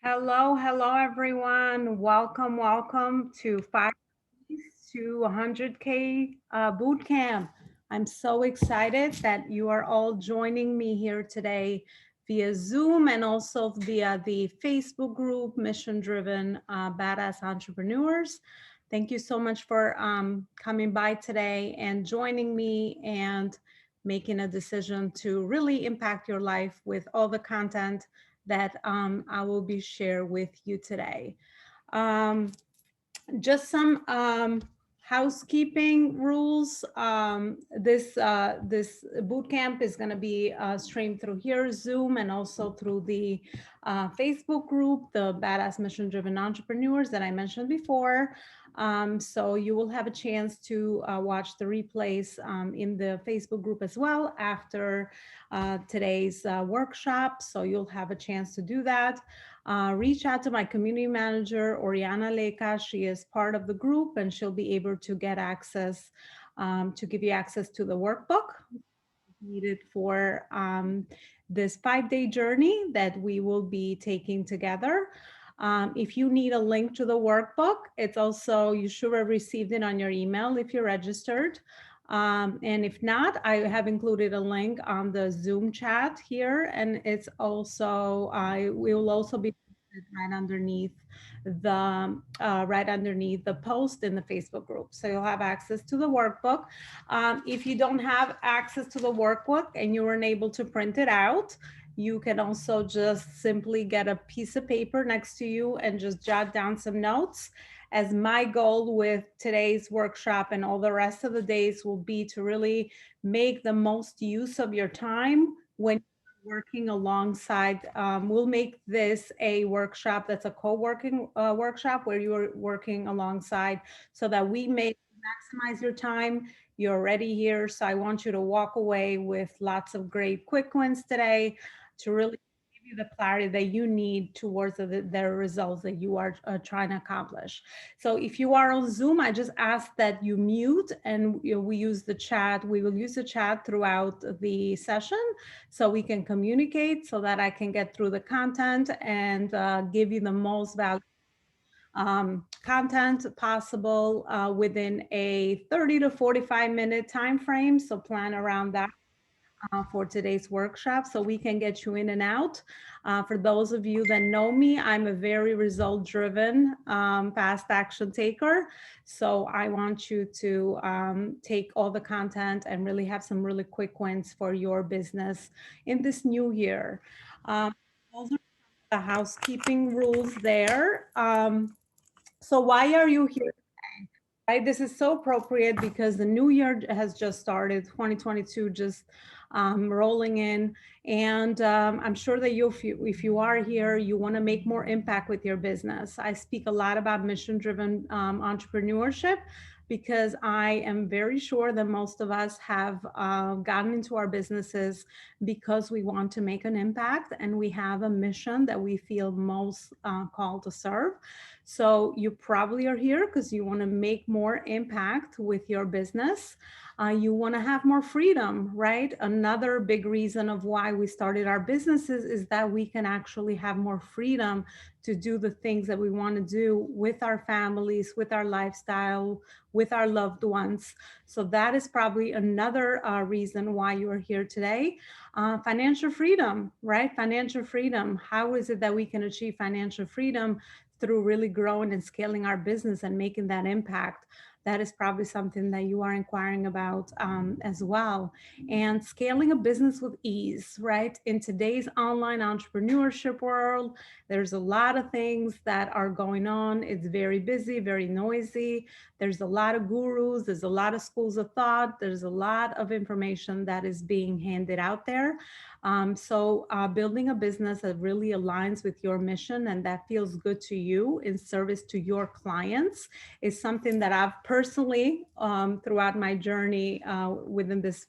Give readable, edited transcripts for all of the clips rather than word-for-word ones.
Hello, hello everyone. Welcome to 5 to 100K boot camp. I'm so excited that you are all joining me here today via Zoom and also via the Facebook group Mission Driven Badass Entrepreneurs. Thank you so much for coming by today and joining me and making a decision to really impact your life with all the content that I will be share with you today. Um, just some housekeeping rules. This boot camp is going to be streamed through here, Zoom, and also through the Facebook group, the Badass Mission Driven Entrepreneurs that I mentioned before. So you will have a chance to watch the replays in the Facebook group as well after today's workshop. So you'll have a chance to do that. Reach out to my community manager, Oriana Leka. She is part of the group and she'll be able to get access, to give you access to the workbook needed for this 5-day journey that we will be taking together. If you need a link to the workbook, it's also, you should have received it on your email if you're registered. And if not, I have included a link on the Zoom chat here, and it's also, I will also be right underneath the post in the Facebook group. So you'll have access to the workbook. If you don't have access to the workbook and you weren't able to print it out, you can also just simply get a piece of paper next to you and just jot down some notes. As my goal with today's workshop and all the rest of the days will be to really make the most use of your time when working alongside. We'll make this a workshop that's a co-working workshop where you're working alongside so that we may maximize your time. You're already here, so I want you to walk away with lots of great quick wins today to really give you the clarity that you need towards the results that you are trying to accomplish. So if you are on Zoom, I just ask that you mute and we use the chat. We will use the chat throughout the session so we can communicate so that I can get through the content and give you the most value content possible within a 30 to 45-minute time frame. So plan around that for today's workshop so we can get you in and out. For those of you that know me, I'm a very result-driven, fast action taker. So I want you to take all the content and really have some really quick wins for your business in this new year. Those are the housekeeping rules there. So why are you here? Right, this is so appropriate because the new year has just started, 2022 just rolling in, and I'm sure that if you are here, you want to make more impact with your business. I speak a lot about mission-driven entrepreneurship because I am very sure that most of us have gotten into our businesses because we want to make an impact and we have a mission that we feel most called to serve. So you probably are here because you want to make more impact with your business. You want to have more freedom, right? Another big reason of why we started our businesses is that we can actually have more freedom to do the things that we want to do with our families, with our lifestyle, with our loved ones. So that is probably another reason why you are here today. Financial freedom, right? Financial freedom. How is it that we can achieve financial freedom through really growing and scaling our business and making that impact? That is probably something that you are inquiring about as well. And scaling a business with ease, right? In today's online entrepreneurship world, there's a lot of things that are going on. It's very busy, very noisy. There's a lot of gurus, there's a lot of schools of thought, there's a lot of information that is being handed out there. So building a business that really aligns with your mission and that feels good to you in service to your clients is something that I've personally, throughout my journey within this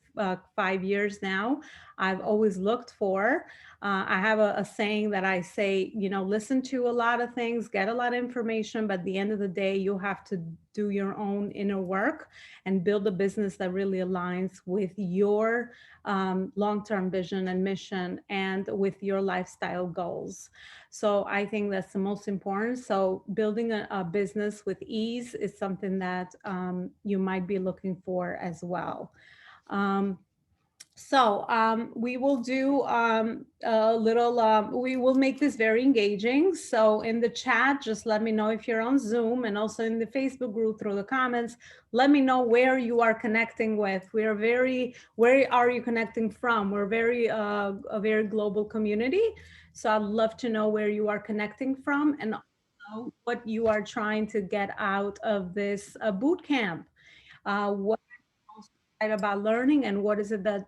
5 years now, I've always looked for. I have a saying that I say, you know, listen to a lot of things, get a lot of information, but at the end of the day, you have to do your own inner work and build a business that really aligns with your long-term vision and and mission and with your lifestyle goals. So I think that's the most important. So building a business with ease is something that you might be looking for as well. Um, we will do a little, we will make this very engaging. So in the chat, just let me know if you're on Zoom, and also in the Facebook group through the comments, let me know where you are connecting with. We are where are you connecting from? We're a very global community. So I'd love to know where you are connecting from, and also what you are trying to get out of this boot camp. What about learning, and what is it that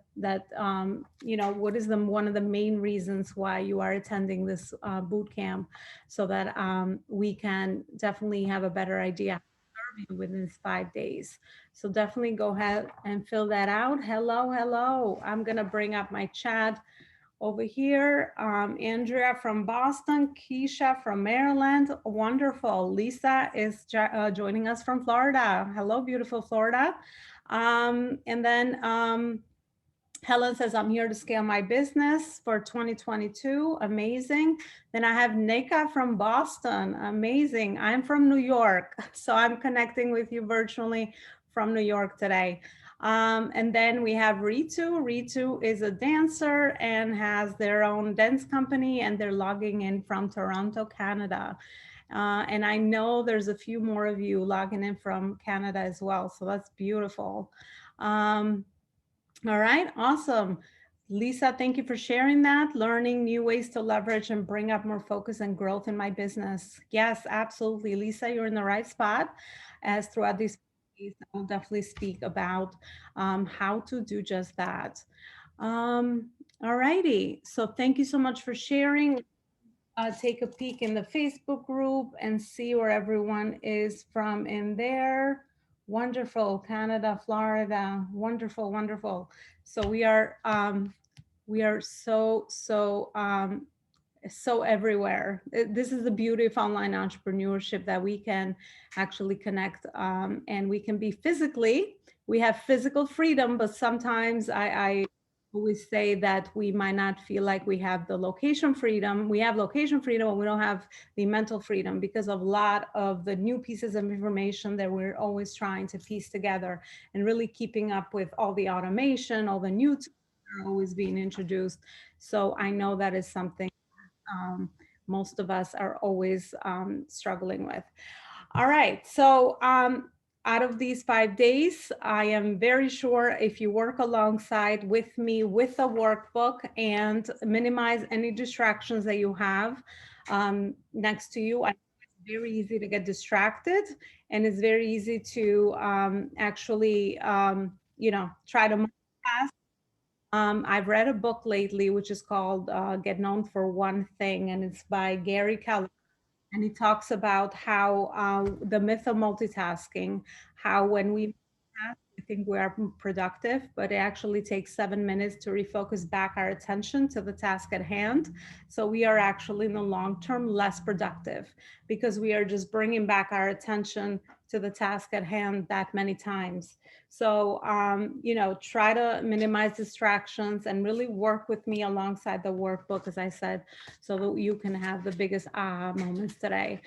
what is one of the main reasons why you are attending this boot camp, so that we can definitely have a better idea within 5 days. So definitely go ahead and fill that out. Hello. I'm gonna bring up my chat over here. Andrea from Boston, Keisha from Maryland. Wonderful. Lisa is joining us from Florida. Hello, beautiful Florida. And then Helen says, I'm here to scale my business for 2022. Amazing. Then I have Nika from Boston. Amazing. I'm from New York. So I'm connecting with you virtually from New York today. And then we have Ritu. Ritu is a dancer and has their own dance company, and they're logging in from Toronto, Canada. And I know there's a few more of you logging in from Canada as well. So that's beautiful. All right, awesome. Lisa, thank you for sharing that. Learning new ways to leverage and bring up more focus and growth in my business. Yes, absolutely. Lisa, you're in the right spot. As throughout these, I'll definitely speak about how to do just that. All righty. So thank you so much for sharing. Take a peek in the Facebook group and see where everyone is from in there. Wonderful, Canada, Florida, wonderful. So we are so everywhere. This is the beauty of online entrepreneurship, that we can actually connect and we can be physically, we have physical freedom, but sometimes I always say that we might not feel like we have the location freedom. We have location freedom, but we don't have the mental freedom, because of a lot of the new pieces of information that we're always trying to piece together, and really keeping up with all the automation, all the new tools that are always being introduced. So I know that is something most of us are always struggling with. All right, so out of these 5 days, I am very sure if you work alongside with me with a workbook and minimize any distractions that you have next to you, it's very easy to get distracted, and it's very easy to actually, try to multitask. I've read a book lately, which is called Get Known for One Thing, and it's by Gary Keller. And he talks about how the myth of multitasking, how when we multitask, we think we are productive, but it actually takes 7 minutes to refocus back our attention to the task at hand. So we are actually in the long term less productive, because we are just bringing back our attention to the task at hand that many times. So, try to minimize distractions and really work with me alongside the workbook, as I said, so that you can have the biggest aha moments today.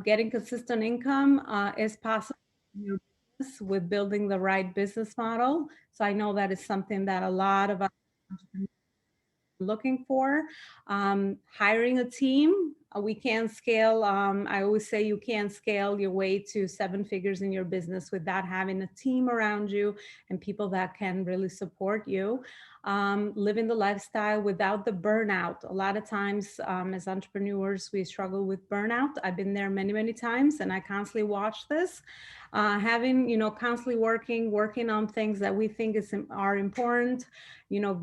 Getting consistent income is possible in your business with building the right business model. So I know that is something that a lot of us are looking for. Hiring a team, we can scale. I always say you can't scale your way to 7 figures in your business without having a team around you and people that can really support you. Living the lifestyle without the burnout. A lot of times as entrepreneurs, we struggle with burnout. I've been there many times, and I constantly watch this. Having, constantly working on things that we think are important,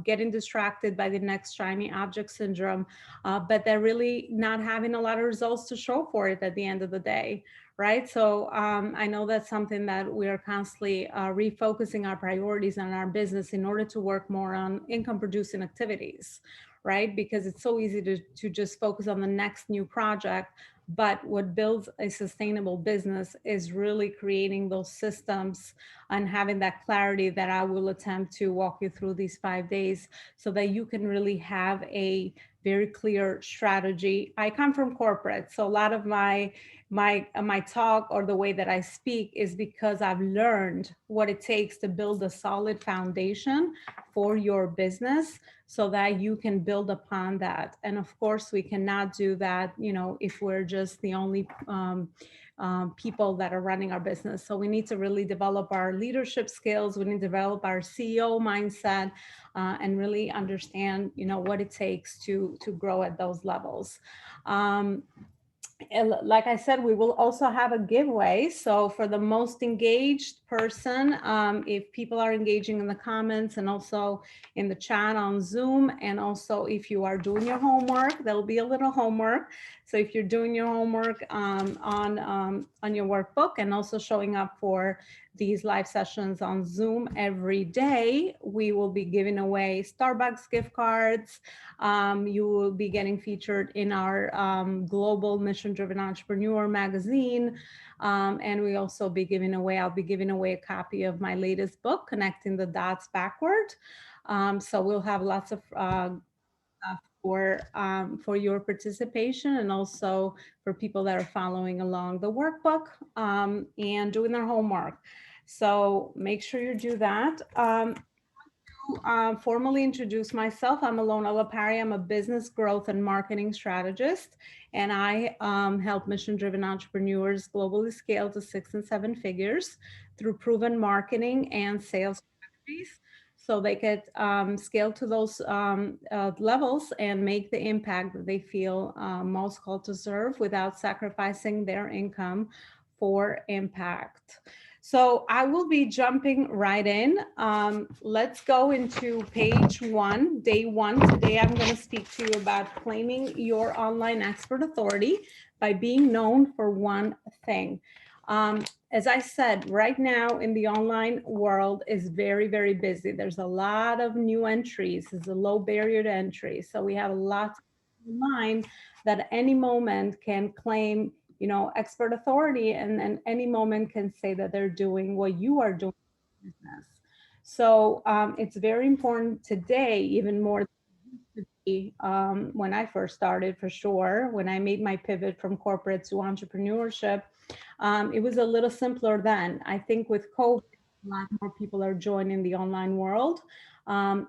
getting distracted by the next shiny object syndrome, but they're really not having a lot of results to show for it at the end of the day. Right. So I know that's something that we are constantly refocusing our priorities on our business in order to work more on income producing activities. right? Because it's so easy to just focus on the next new project. But what builds a sustainable business is really creating those systems and having that clarity that I will attempt to walk you through these 5 days so that you can really have a very clear strategy. I come from corporate, so a lot of my talk or the way that I speak is because I've learned what it takes to build a solid foundation for your business so that you can build upon that. And of course, we cannot do that, if we're just the only people that are running our business. So we need to really develop our leadership skills. We need to develop our CEO mindset and really understand, what it takes to grow at those levels. And like I said, we will also have a giveaway. So for the most engaged person, if people are engaging in the comments and also in the chat on Zoom, and also if you are doing your homework, there'll be a little homework. So if you're doing your homework on your workbook and also showing up for these live sessions on Zoom every day, we will be giving away Starbucks gift cards. You will be getting featured in our Global Mission Driven Entrepreneur magazine. And we also be giving away, I'll be giving away a copy of my latest book, Connecting the Dots Backward. So we'll have lots of for your participation and also for people that are following along the workbook and doing their homework. So make sure you do that. Formally introduce myself. I'm Elona Lopari. I'm a business growth and marketing strategist, and I help mission-driven entrepreneurs globally scale to 6 and 7 figures through proven marketing and sales strategies, so they could scale to those levels and make the impact that they feel most called to serve without sacrificing their income for impact. So I will be jumping right in. Let's go into page 1, day 1. Today I'm going to speak to you about claiming your online expert authority by being known for one thing. As I said, right now in the online world is very, very busy. There's a lot of new entries. There's a low barrier to entry. So we have a lot in mind that at any moment can claim expert authority, and then any moment can say that they're doing what you are doing in business. So it's very important today, even more when I first started, for sure. When I made my pivot from corporate to entrepreneurship, it was a little simpler then. I think with COVID, a lot more people are joining the online world.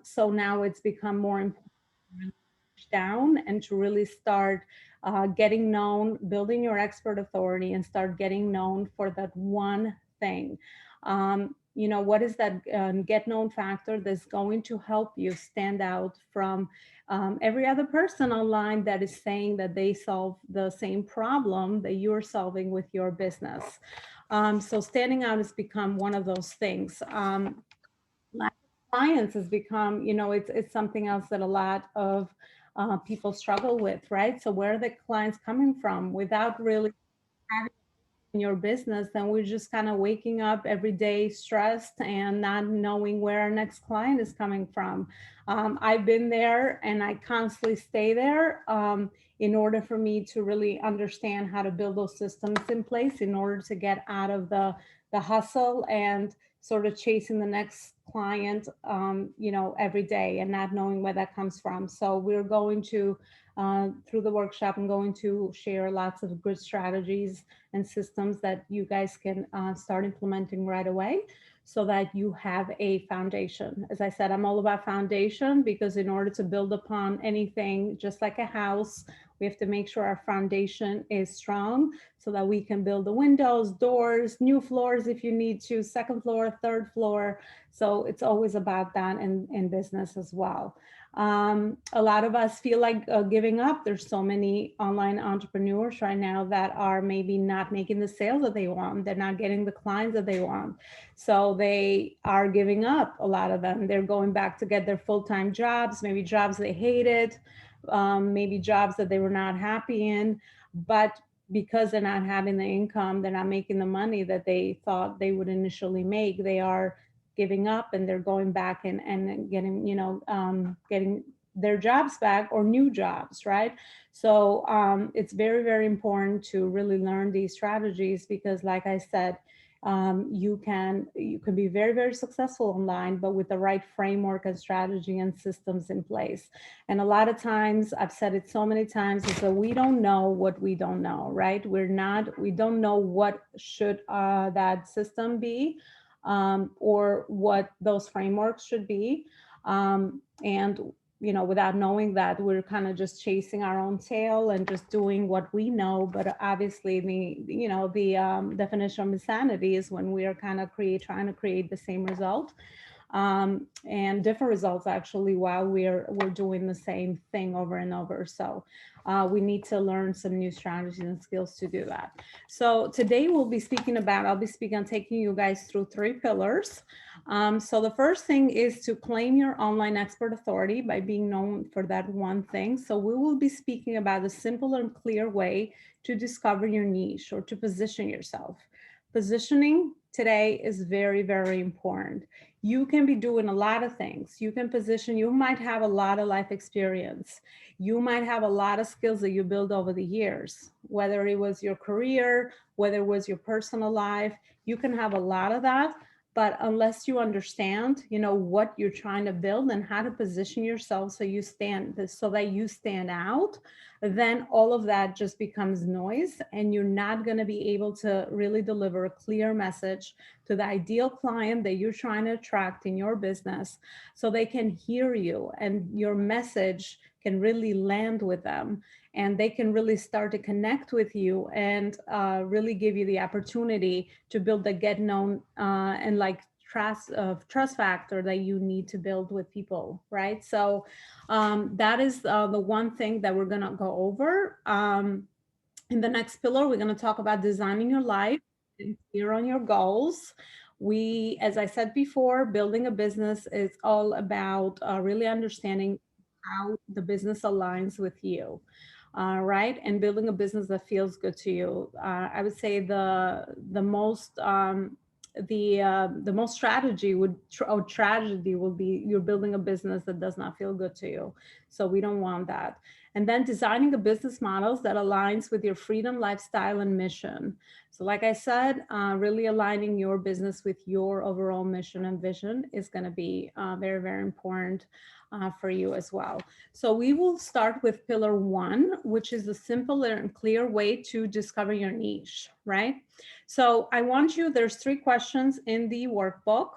So now it's become more important to reach down and to really start getting known, building your expert authority, and start getting known for that one thing. What is that get known factor that's going to help you stand out from every other person online that is saying that they solve the same problem that you're solving with your business. So standing out has become one of those things. Clients has become, it's something else that a lot of people struggle with, right? So where are the clients coming from without really having in your business? Then we're just kind of waking up every day stressed and not knowing where our next client is coming from. I've been there and I constantly stay there in order for me to really understand how to build those systems in place in order to get out of the hustle and sort of chasing the next client, every day and not knowing where that comes from. So we're going to, through the workshop, I'm going to share lots of good strategies and systems that you guys can start implementing right away so that you have a foundation. As I said, I'm all about foundation because in order to build upon anything, just like a house, we have to make sure our foundation is strong so that we can build the windows, doors, new floors if you need to, second floor, third floor. So it's always about that in business as well. A lot of us feel like giving up. There's so many online entrepreneurs right now that are maybe not making the sales that they want. They're not getting the clients that they want. So they are giving up, a lot of them. They're going back to get their full-time jobs, maybe jobs they hated, maybe jobs that they were not happy in, but because they're not having the income, they're not making the money that they thought they would initially make, they are giving up and they're going back and getting, getting their jobs back or new jobs, right? So it's very, very important to really learn these strategies because, like I said, you can be very, very successful online, but with the right framework and strategy and systems in place. And a lot of times, I've said it so many times, is that we don't know what we don't know, right? We don't know what should that system be, or what those frameworks should be. And without knowing that, we're kind of just chasing our own tail and just doing what we know. But obviously, the definition of insanity is when we are kind of trying to create the same result, and different results actually, while we're doing the same thing over and over. So we need to learn some new strategies and skills to do that. So today I'll be speaking on taking you guys through 3 pillars. So the first thing is to claim your online expert authority by being known for that one thing. So we will be speaking about a simple and clear way to discover your niche or to position yourself. Positioning today is very, very important. You can be doing a lot of things. You might have a lot of life experience. You might have a lot of skills that you build over the years, whether it was your career, whether it was your personal life. You can have a lot of that, but unless you understand, what you're trying to build and how to position yourself so that you stand out, then all of that just becomes noise, and you're not going to be able to really deliver a clear message to the ideal client that you're trying to attract in your business, so they can hear you and your message can really land with them, and they can really start to connect with you and really give you the opportunity to build the get known and like trust factor that you need to build with people, right? So that is the one thing that we're going to go over. In the next pillar, we're going to talk about designing your life and clear on your goals. As I said before, building a business is all about really understanding how the business aligns with you, right? And building a business that feels good to you. I would say the most the most tragedy will be you're building a business that does not feel good to you. So we don't want that. And then designing a business models that aligns with your freedom, lifestyle, and mission. So like I said, really aligning your business with your overall mission and vision is going to be very, very important for you as well. So we will start with pillar 1, which is a simple and clear way to discover your niche, right? So there's 3 questions in the workbook.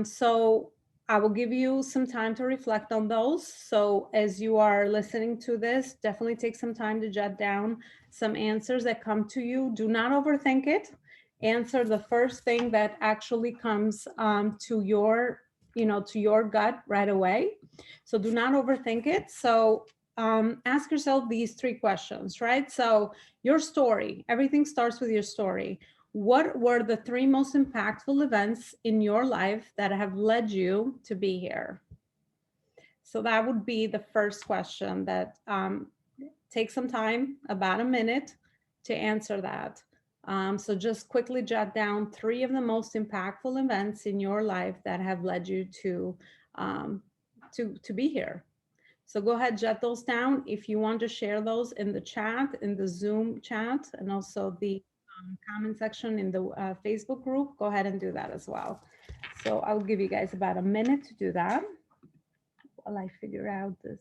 So I will give you some time to reflect on those. So as you are listening to this, definitely take some time to jot down some answers that come to you. Do not overthink it. Answer the first thing that actually comes to your gut right away. So do not overthink it. So ask yourself these 3 questions, right? So your story, everything starts with your story. What were the 3 most impactful events in your life that have led you to be here? So that would be the first question that take some time, about a minute, to answer that. So just quickly jot down 3 of the most impactful events in your life that have led you to be here. So go ahead, jot those down. If you want to share those in the chat, in the Zoom chat, and also the comment section in the Facebook group, go ahead and do that as well. So I'll give you guys about a minute to do that while I figure out this.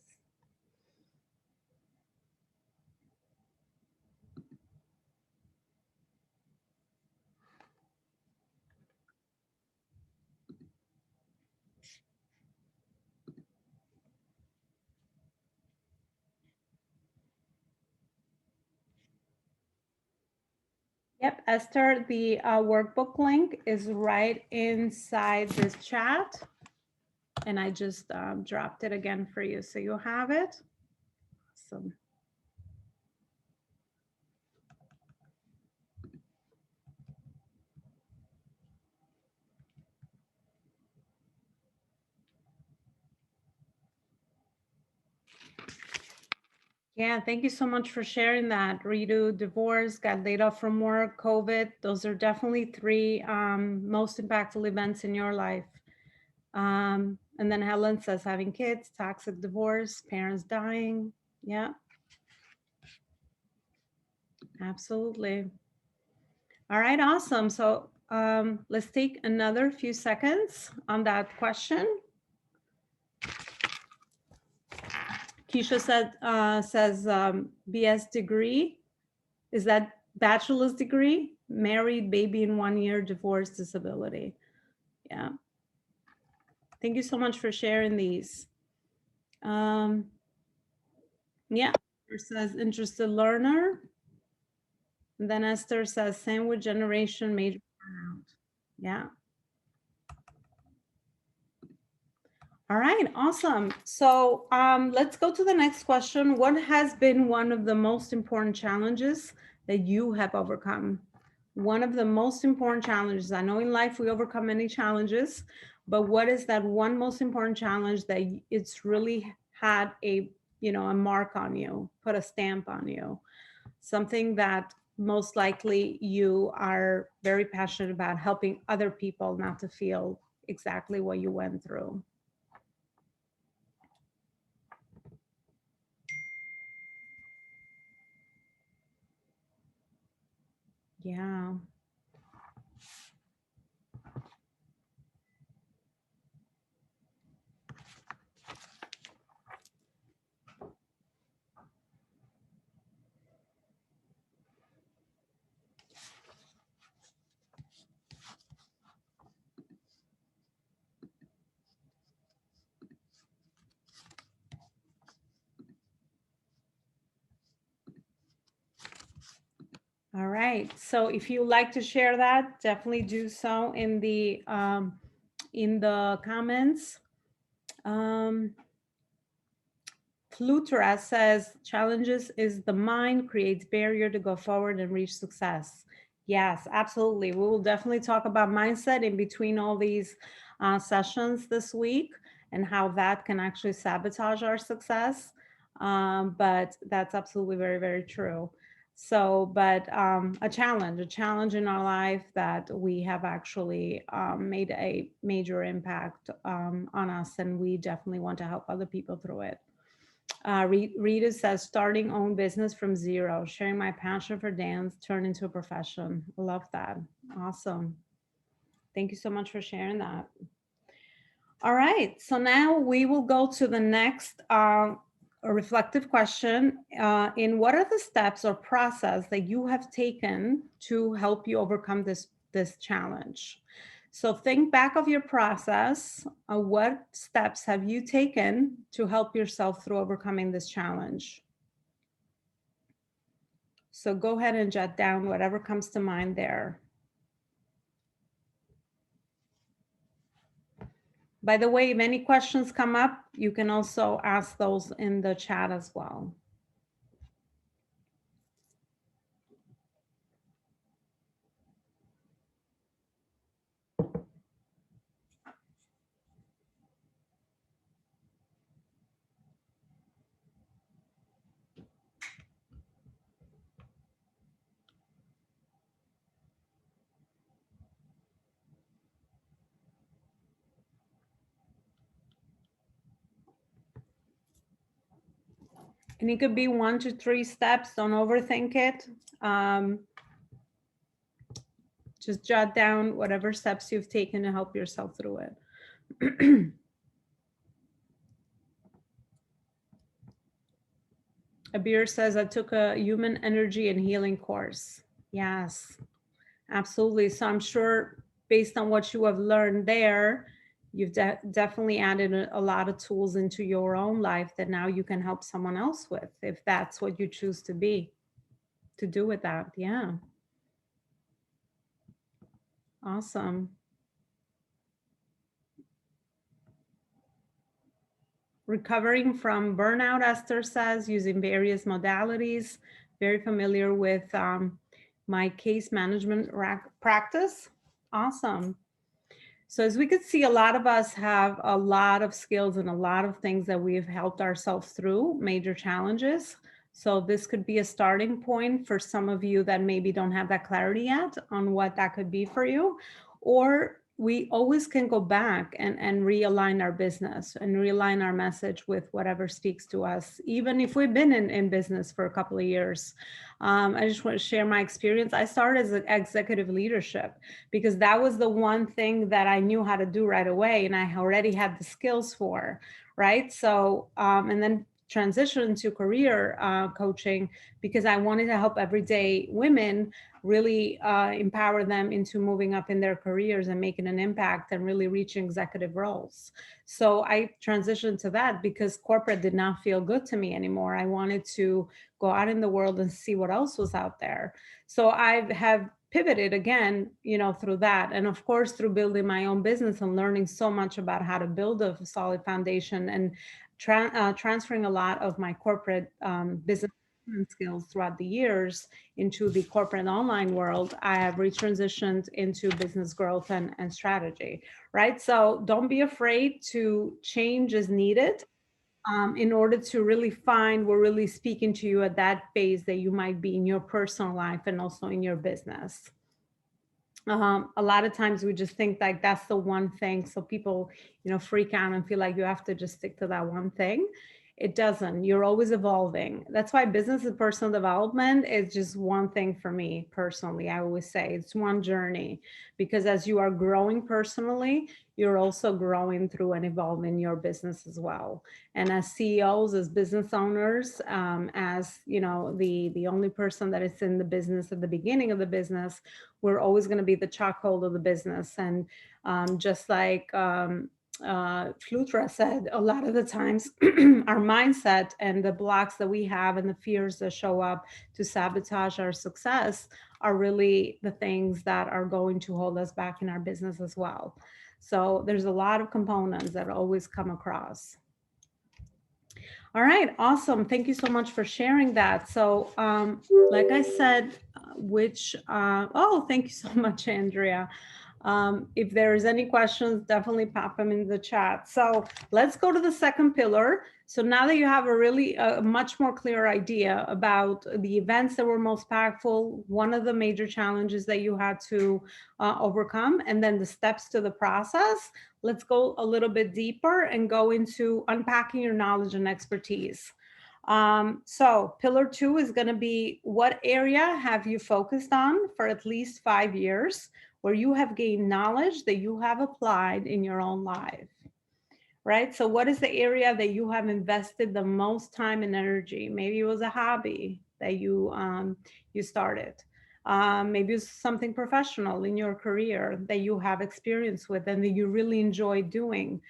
Yep, Esther, the workbook link is right inside this chat. And I just dropped it again for you, so you'll have it. Awesome. Yeah, thank you so much for sharing that. Ritu, divorce, got laid off from work, COVID. Those are definitely 3 most impactful events in your life. And then Helen says having kids, toxic divorce, parents dying. Yeah, absolutely. All right, awesome. So let's take another few seconds on that question. Keisha says BS degree. Is that bachelor's degree? Married, baby in 1 year, divorce, disability. Yeah. Thank you so much for sharing these. Yeah, Esther says interested learner. And then Esther says sandwich generation, major burnout. Yeah. All right, awesome. So let's go to the next question. What has been one of the most important challenges that you have overcome? One of the most important challenges. I know in life we overcome many challenges, but what is that one most important challenge that it's really had a, a mark on you, put a stamp on you? Something that most likely you are very passionate about helping other people not to feel exactly what you went through. Yeah. All right. So if you like to share that, definitely do so in the comments. Plutra says challenges is the mind creates barrier to go forward and reach success. Yes, absolutely. We will definitely talk about mindset in between all these sessions this week and how that can actually sabotage our success. But that's absolutely very, very true. So, but a challenge in our life that we have actually made a major impact on us, and we definitely want to help other people through it. Rita says, starting own business from zero, sharing my passion for dance, turn into a profession. Love that. Awesome. Thank you so much for sharing that. All right. So now we will go to the next a reflective question. In what are the steps or process that you have taken to help you overcome this challenge? So think back of your process. What steps have you taken to help yourself through overcoming this challenge? So go ahead and jot down whatever comes to mind there. By the way, if any questions come up, you can also ask those in the chat as well. And it could be 1 to 3 steps. Don't overthink it. Just jot down whatever steps you've taken to help yourself through it. Abir says, I took a human energy and healing course. Yes, absolutely. So I'm sure based on what you have learned there, you've definitely added a lot of tools into your own life that now you can help someone else with, if that's what you choose to do with that. Yeah. Awesome. Recovering from burnout, Esther says, using various modalities, very familiar with my case management practice. Awesome. So as we could see, a lot of us have a lot of skills and a lot of things that we've helped ourselves through, major challenges. So this could be a starting point for some of you that maybe don't have that clarity yet on what that could be for you. Or we always can go back and realign our business and realign our message with whatever speaks to us, even if we've been in business for a couple of years. I just want to share my experience. I started as an executive leadership because that was the one thing that I knew how to do right away and I already had the skills for, right? So, and then transition to career coaching because I wanted to help everyday women really empower them into moving up in their careers and making an impact and really reaching executive roles. So I transitioned to that because corporate did not feel good to me anymore. I wanted to go out in the world and see what else was out there. So I have pivoted again, through that. And of course, through building my own business and learning so much about how to build a solid foundation and transferring a lot of my corporate business skills throughout the years into the corporate and online world, I have retransitioned into business growth and strategy, right? So don't be afraid to change as needed in order to really find what really speaking to you at that phase that you might be in your personal life and also in your business. A lot of times we just think like that's the one thing. So people, freak out and feel like you have to just stick to that one thing. It doesn't. You're always evolving. That's why business and personal development is just one thing for me personally. I always say it's one journey because as you are growing personally, you're also growing through and evolving your business as well. And as CEOs, as business owners, as the only person that is in the business at the beginning of the business, we're always going to be the chokehold of the business. And just like Flutra said, a lot of the times our mindset and the blocks that we have and the fears that show up to sabotage our success are really the things that are going to hold us back in our business as well. So there's a lot of components that always come across. All right, awesome. Thank you so much for sharing that. So like I said, thank you so much, Andrea. If there's any questions, definitely pop them in the chat. So let's go to the second pillar. So now that you have a much more clear idea about the events that were most impactful, one of the major challenges that you had to overcome, and then the steps to the process, let's go a little bit deeper and go into unpacking your knowledge and expertise. So pillar 2 is going to be, what area have you focused on for at least 5 years where you have gained knowledge that you have applied in your own life, right? So what is the area that you have invested the most time and energy? Maybe it was a hobby that you started. Maybe it's something professional in your career that you have experience with and that you really enjoy doing.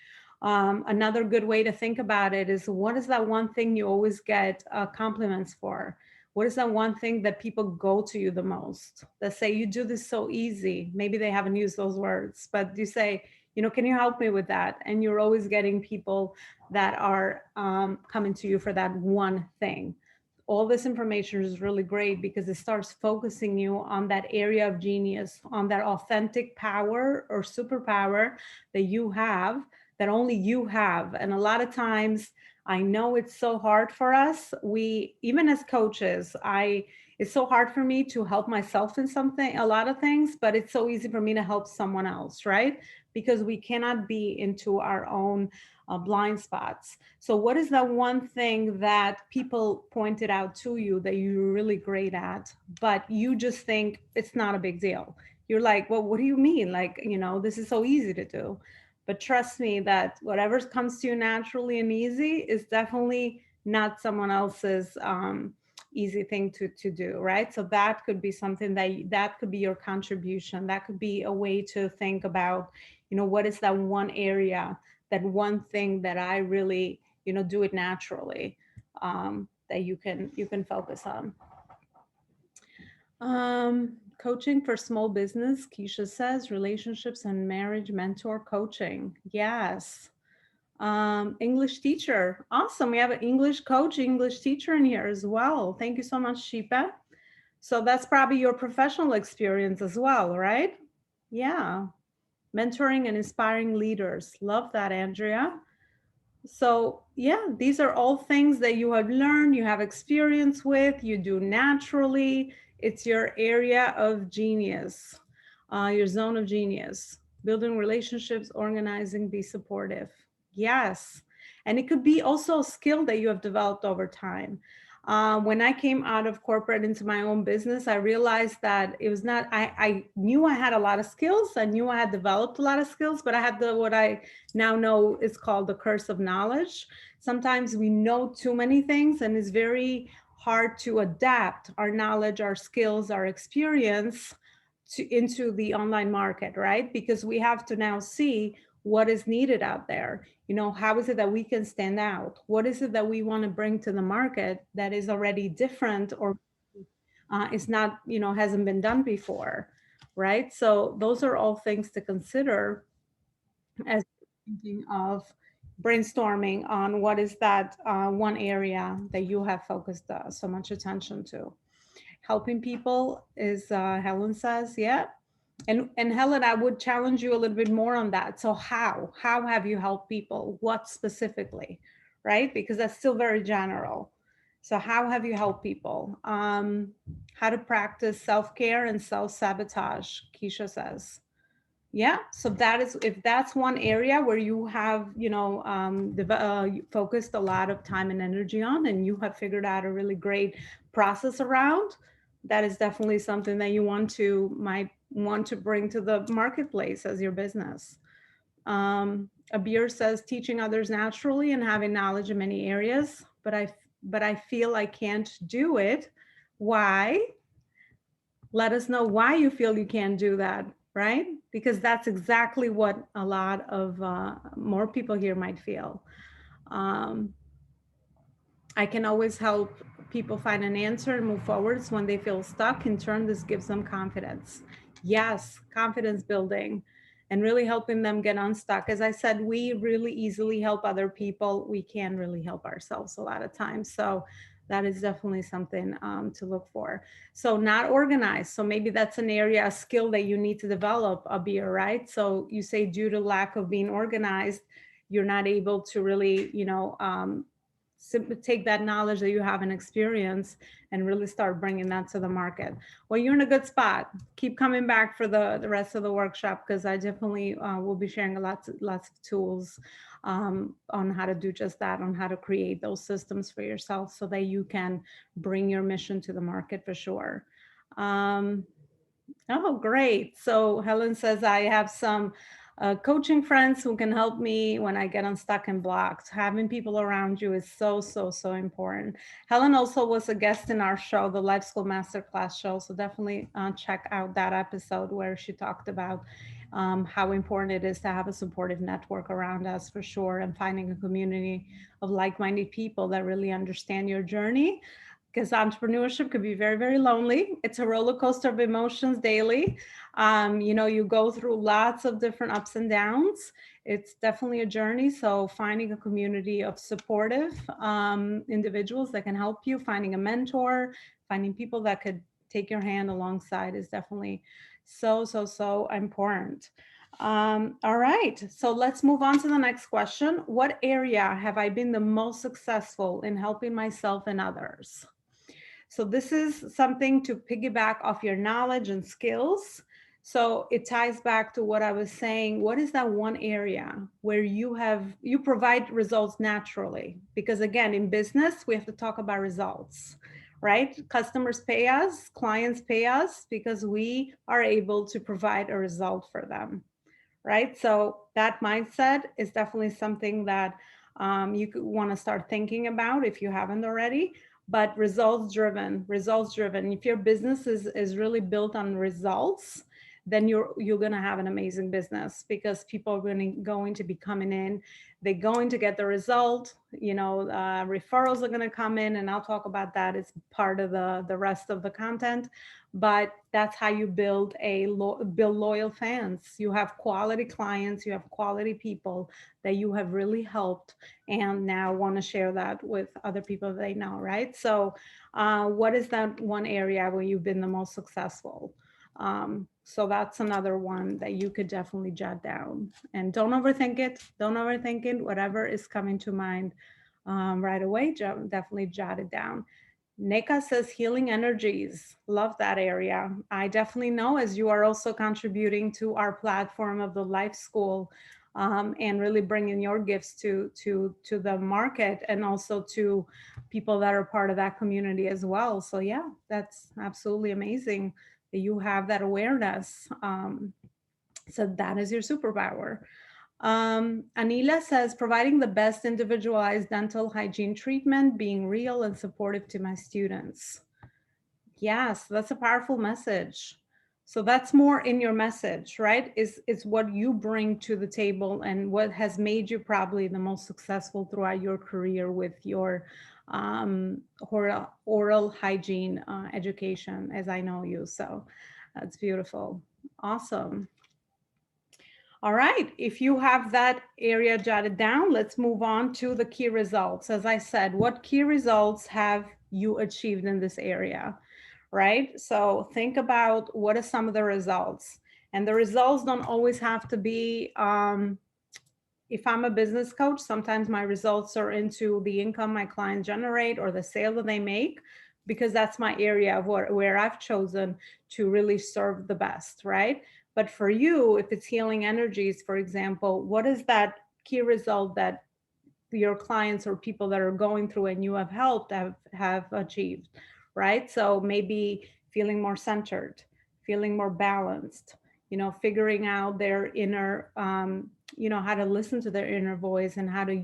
Another good way to think about it is, what is that one thing you always get compliments for? What is that one thing that people go to you the most? That say, you do this so easy. Maybe they haven't used those words, but you say, can you help me with that? And you're always getting people that are coming to you for that one thing. All this information is really great because it starts focusing you on that area of genius, on that authentic power or superpower that you have, that only you have. And a lot of times, I know it's so hard for us. Even as coaches, it's so hard for me to help myself in a lot of things, but it's so easy for me to help someone else, right? Because we cannot be into our own blind spots. So what is that one thing that people pointed out to you that you're really great at, but you just think it's not a big deal? You're like, well, what do you mean? Like, this is so easy to do. But trust me that whatever comes to you naturally and easy is definitely not someone else's easy thing to do, right? So that could be something that could be your contribution. That could be a way to think about, what is that one area, that one thing that I really, do it naturally, that you can focus on. Coaching for small business, Keisha says, relationships and marriage mentor coaching. Yes. English teacher. Awesome. We have an English coach, English teacher in here as well. Thank you so much, Shipa. So that's probably your professional experience as well, right? Yeah. Mentoring and inspiring leaders. Love that, Andrea. So yeah, these are all things that you have learned, you have experience with, you do naturally. It's your area of genius, your zone of genius. building relationships, organizing, be supportive. Yes. And it could be also a skill that you have developed over time. When I came out of corporate into my own business, I realized that it was not, I knew I had a lot of skills. I knew I had developed a lot of skills, but I had what I now know is called the curse of knowledge. Sometimes we know too many things and it's very hard to adapt our knowledge, our skills, our experience into the online market, right? Because we have to now see what is needed out there. How is it that we can stand out? What is it that we want to bring to the market that is already different or is not, hasn't been done before, right? So those are all things to consider as thinking of brainstorming on what is that one area that you have focused so much attention to. Helping people is, Helen says, yeah. And Helen, I would challenge you a little bit more on that. So how have you helped people? What specifically, right? Because that's still very general. So how have you helped people? How to practice self-care and self-sabotage, Keisha says. Yeah, so that is, if that's one area where you have, focused a lot of time and energy on, and you have figured out a really great process around, that is definitely something that you might want to bring to the marketplace as your business. Abir says teaching others naturally and having knowledge in many areas, but I feel I can't do it. Why? Let us know why you feel you can't do that, right? Because that's exactly what a lot of more people here might feel. Um, I can always help people find an answer and move forwards when they feel stuck. In turn, this gives them confidence. Yes, confidence building and really helping them get unstuck. As I said, we really easily help other people. We can really help ourselves a lot of times. So that is definitely something to look for. So not organized. So maybe that's an area, a skill that you need to develop, Abir, right? So you say due to lack of being organized, you're not able to really, simply take that knowledge that you have and experience and really start bringing that to the market. Well, you're in a good spot. Keep coming back for the rest of the workshop, because I definitely will be sharing lots of tools on how to do just that, on how to create those systems for yourself so that you can bring your mission to the market for sure. Oh, great. So Helen says, I have some coaching friends who can help me when I get unstuck and blocked. Having people around you is so, so, so important. Helen also was a guest in our show, the Life School Masterclass show. So definitely check out that episode where she talked about how important it is to have a supportive network around us for sure, and finding a community of like-minded people that really understand your journey, because entrepreneurship could be very, very lonely. It's a roller coaster of emotions daily. You go through lots of different ups and downs. It's definitely a journey. So finding a community of supportive individuals that can help you, finding a mentor, finding people that could take your hand alongside is definitely so, so, so important. All right, so let's move on to the next question. What area have I been the most successful in helping myself and others? So this is something to piggyback off your knowledge and skills. So it ties back to what I was saying. What is that one area where you provide results naturally? Because again, in business, we have to talk about results, right? Customers pay us, clients pay us because we are able to provide a result for them, right? So that mindset is definitely something that you could want to start thinking about if you haven't already. But results driven. If your business is really built on results, then you're going to have an amazing business, because people are going to be coming in. They're going to get the result. Referrals are going to come in, and I'll talk about that. It's part of the rest of the content. But that's how you build build loyal fans. You have quality clients, you have quality people that you have really helped, and now want to share that with other people they know, right? So what is that one area where you've been the most successful? So that's another one that you could definitely jot down. And don't overthink it. Whatever is coming to mind right away, definitely jot it down. Nika says healing energies. Love that area. I definitely know, as you are also contributing to our platform of the Life School, and really bringing your gifts to the market, and also to people that are part of that community as well. So yeah, that's absolutely amazing that you have that awareness. So that is your superpower. Anila says, providing the best individualized dental hygiene treatment, being real and supportive to my students. Yes, that's a powerful message. So that's more in your message, right? Is what you bring to the table and what has made you probably the most successful throughout your career with your oral hygiene education, as I know you. So that's beautiful. Awesome. All right, if you have that area jotted down, let's move on to the key results. As I said, what key results have you achieved in this area, right? So think about what are some of the results. And the results don't always have to be, if I'm a business coach, sometimes my results are into the income my clients generate or the sale that they make, because that's my area of where I've chosen to really serve the best, right? But for you, if it's healing energies, for example, what is that key result that your clients or people that are going through and you have helped have achieved, right? So maybe feeling more centered, feeling more balanced, figuring out their inner, how to listen to their inner voice and how to,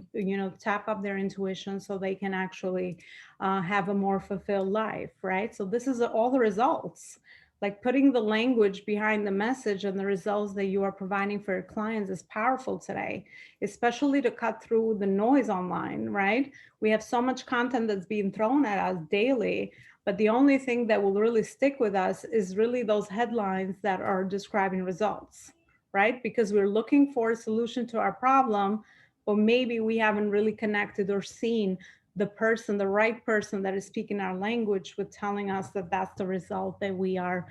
tap up their intuition so they can actually have a more fulfilled life, right? So this is all the results. Like putting the language behind the message and the results that you are providing for your clients is powerful today, especially to cut through the noise online, right? We have so much content that's being thrown at us daily, but the only thing that will really stick with us is really those headlines that are describing results, right? Because we're looking for a solution to our problem, but maybe we haven't really connected or seen the person, the right person that is speaking our language with telling us that that's the result that we are,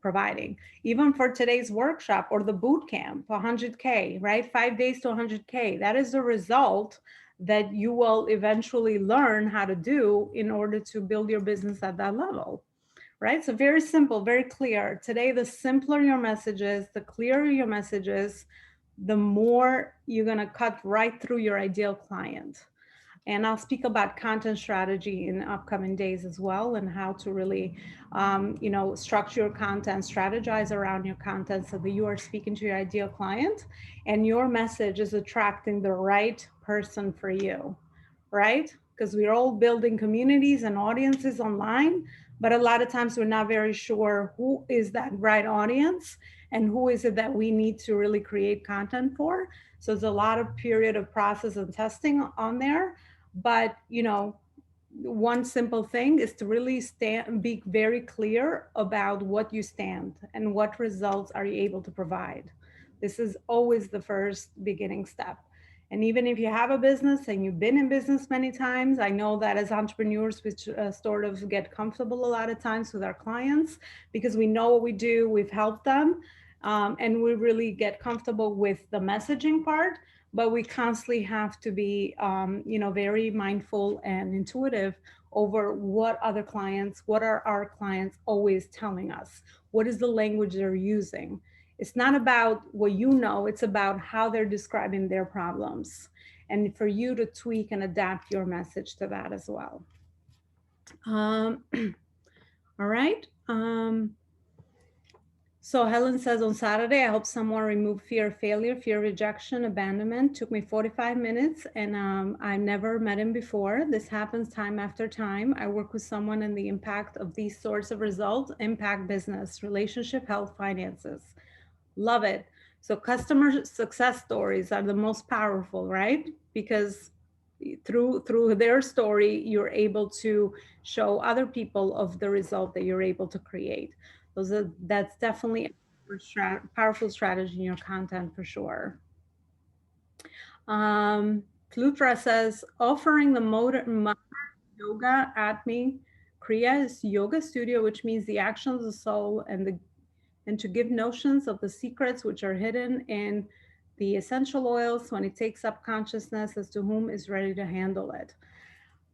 providing. Even for today's workshop or the boot camp, 100K, right? 5 days to 100K. That is the result that you will eventually learn how to do in order to build your business at that level, right? So very simple, very clear. Today, the simpler your messages, the clearer your messages, the more you're going to cut right through your ideal client. And I'll speak about content strategy in upcoming days as well, and how to really, structure your content, strategize around your content so that you are speaking to your ideal client and your message is attracting the right person for you, right? Because we're all building communities and audiences online, but a lot of times we're not very sure who is that right audience and who is it that we need to really create content for. So there's a lot of period of process and testing on there. But, one simple thing is to really be very clear about what you stand and what results are you able to provide. This is always the first beginning step. And even if you have a business and you've been in business many times, I know that as entrepreneurs, we sort of get comfortable a lot of times with our clients because we know what we do, we've helped them, and we really get comfortable with the messaging part. But we constantly have to be, very mindful and intuitive over what are our clients always telling us? What is the language they're using? It's not about what you know, it's about how they're describing their problems. And for you to tweak and adapt your message to that as well. All right. So Helen says, on Saturday, I helped someone remove fear of failure, fear of rejection, abandonment. Took me 45 minutes and I never met him before. This happens time after time. I work with someone and the impact of these sorts of results impact business, relationship, health, finances. Love it. So customer success stories are the most powerful, right? Because through their story, you're able to show other people of the result that you're able to create. That's definitely a powerful strategy in your content for sure. Plutra says, offering the modern yoga at me. Kriya is yoga studio, which means the action of the soul and to give notions of the secrets which are hidden in the essential oils when it takes up consciousness as to whom is ready to handle it.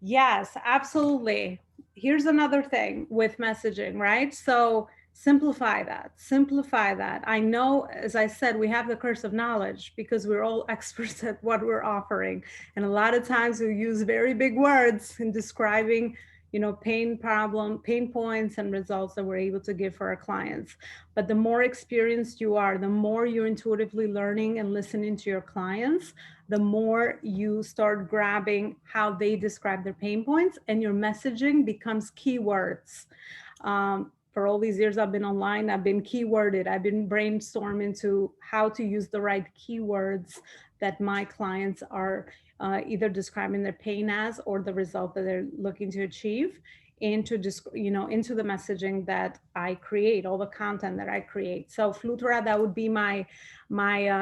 Yes, absolutely. Here's another thing with messaging, right? So simplify that. Simplify that. I know, as I said, we have the curse of knowledge because we're all experts at what we're offering. And a lot of times we use very big words in describing, pain points and results that we're able to give for our clients. But the more experienced you are, the more you're intuitively learning and listening to your clients, the more you start grabbing how they describe their pain points, and your messaging becomes keywords. For all these years I've been online, I've been keyworded. I've been brainstorming to how to use the right keywords that my clients are either describing their pain as or the result that they're looking to achieve into just into the messaging that I create, all the content that I create. So Flutura, that would be my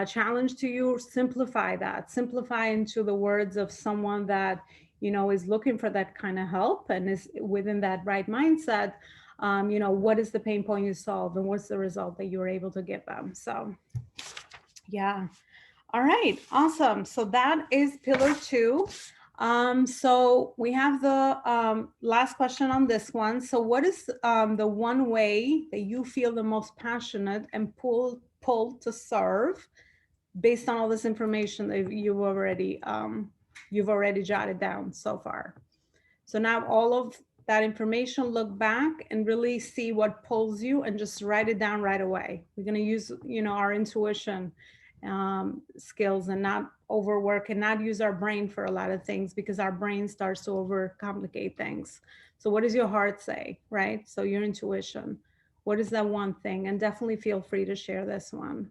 challenge to you. Simplify that. Simplify into the words of someone that is looking for that kind of help and is within that right mindset. What is the pain point you solve and what's the result that you're able to give them? So yeah. All right, awesome. So that is pillar 2. So we have the last question on this one. So what is the one way that you feel the most passionate and pulled to serve based on all this information that you've already jotted down so far? So now all of that information, look back and really see what pulls you and just write it down right away. We're going to use, our intuition skills and not overwork and not use our brain for a lot of things because our brain starts to overcomplicate things. So what does your heart say, right? So your intuition, what is that one thing? And definitely feel free to share this one.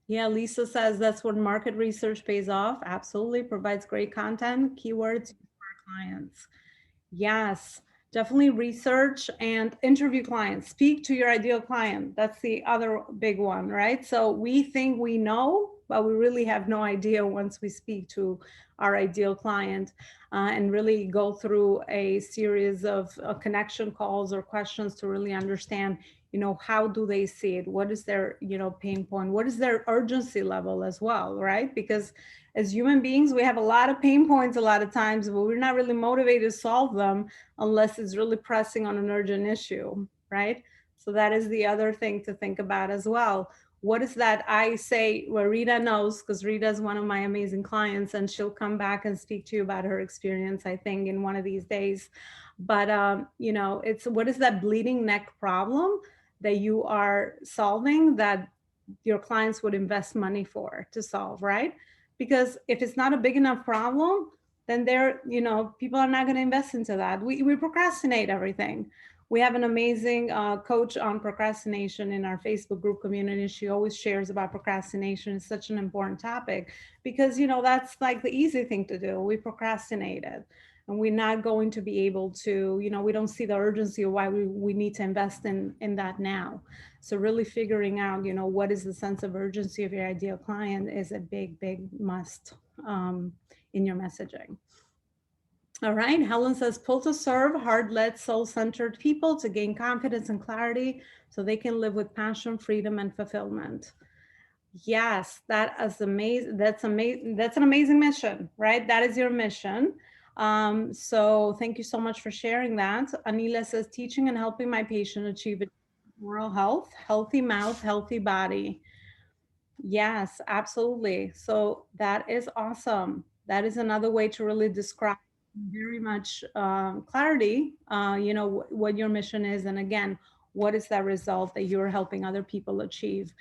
Yeah, Lisa says that's when market research pays off. Absolutely, provides great content, keywords for our clients. Yes, definitely research and interview clients. Speak to your ideal client. That's the other big one, right? So we think we know, but we really have no idea once we speak to our ideal client and really go through a series of connection calls or questions to really understand, how do they see it? What is their, pain point? What is their urgency level as well, right? Because as human beings, we have a lot of pain points a lot of times, but we're not really motivated to solve them unless it's really pressing on an urgent issue, right? So that is the other thing to think about as well. What is that? I say, well, Rita knows because Rita is one of my amazing clients and she'll come back and speak to you about her experience, I think, in one of these days. But, it's what is that bleeding neck problem that you are solving that your clients would invest money for to solve, right? Because if it's not a big enough problem, then people are not going to invest into that. We procrastinate everything. We have an amazing coach on procrastination in our Facebook group community. She always shares about procrastination. It's such an important topic because, that's like the easy thing to do. We procrastinate it and we're not going to be able to, we don't see the urgency of why we need to invest in that now. So really figuring out, what is the sense of urgency of your ideal client is a big, big must in your messaging. All right, Helen says, pull to serve heart-led, soul-centered people to gain confidence and clarity so they can live with passion, freedom, and fulfillment. Yes, that is amazing. That's amazing. That's an amazing mission, right? That is your mission. So thank you so much for sharing that. Anila says, teaching and helping my patient achieve oral health, healthy mouth, healthy body. Yes, absolutely. So that is awesome. That is another way to really describe very much clarity, what your mission is. And again, what is that result that you're helping other people achieve,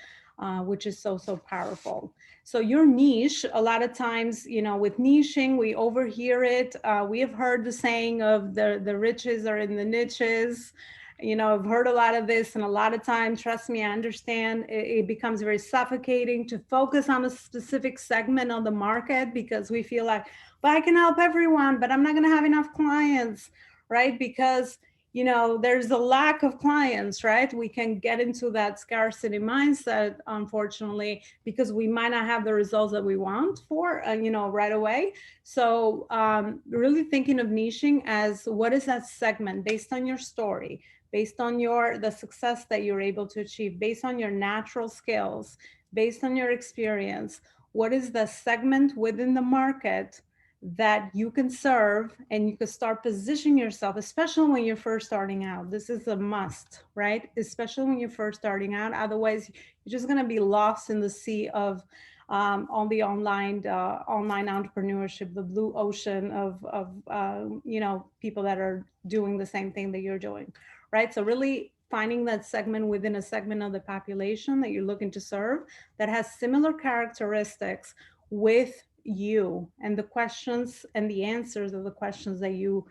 which is so, so powerful. So your niche, a lot of times, with niching, we overhear it. We have heard the saying of the riches are in the niches. I've heard a lot of this, and a lot of times, trust me, I understand it becomes very suffocating to focus on a specific segment of the market because we feel like, but I can help everyone, but I'm not going to have enough clients, right? Because, there's a lack of clients, right? We can get into that scarcity mindset, unfortunately, because we might not have the results that we want for, right away. So really thinking of niching as what is that segment based on your story, based on the success that you're able to achieve, based on your natural skills, based on your experience, what is the segment within the market that you can serve, and you can start positioning yourself, especially when you're first starting out. This is a must, right? Especially when you're first starting out. Otherwise, you're just going to be lost in the sea of on the online entrepreneurship, the blue ocean of people that are doing the same thing that you're doing, right? So really finding that segment within a segment of the population that you're looking to serve that has similar characteristics with you, and the questions and the answers of the questions that you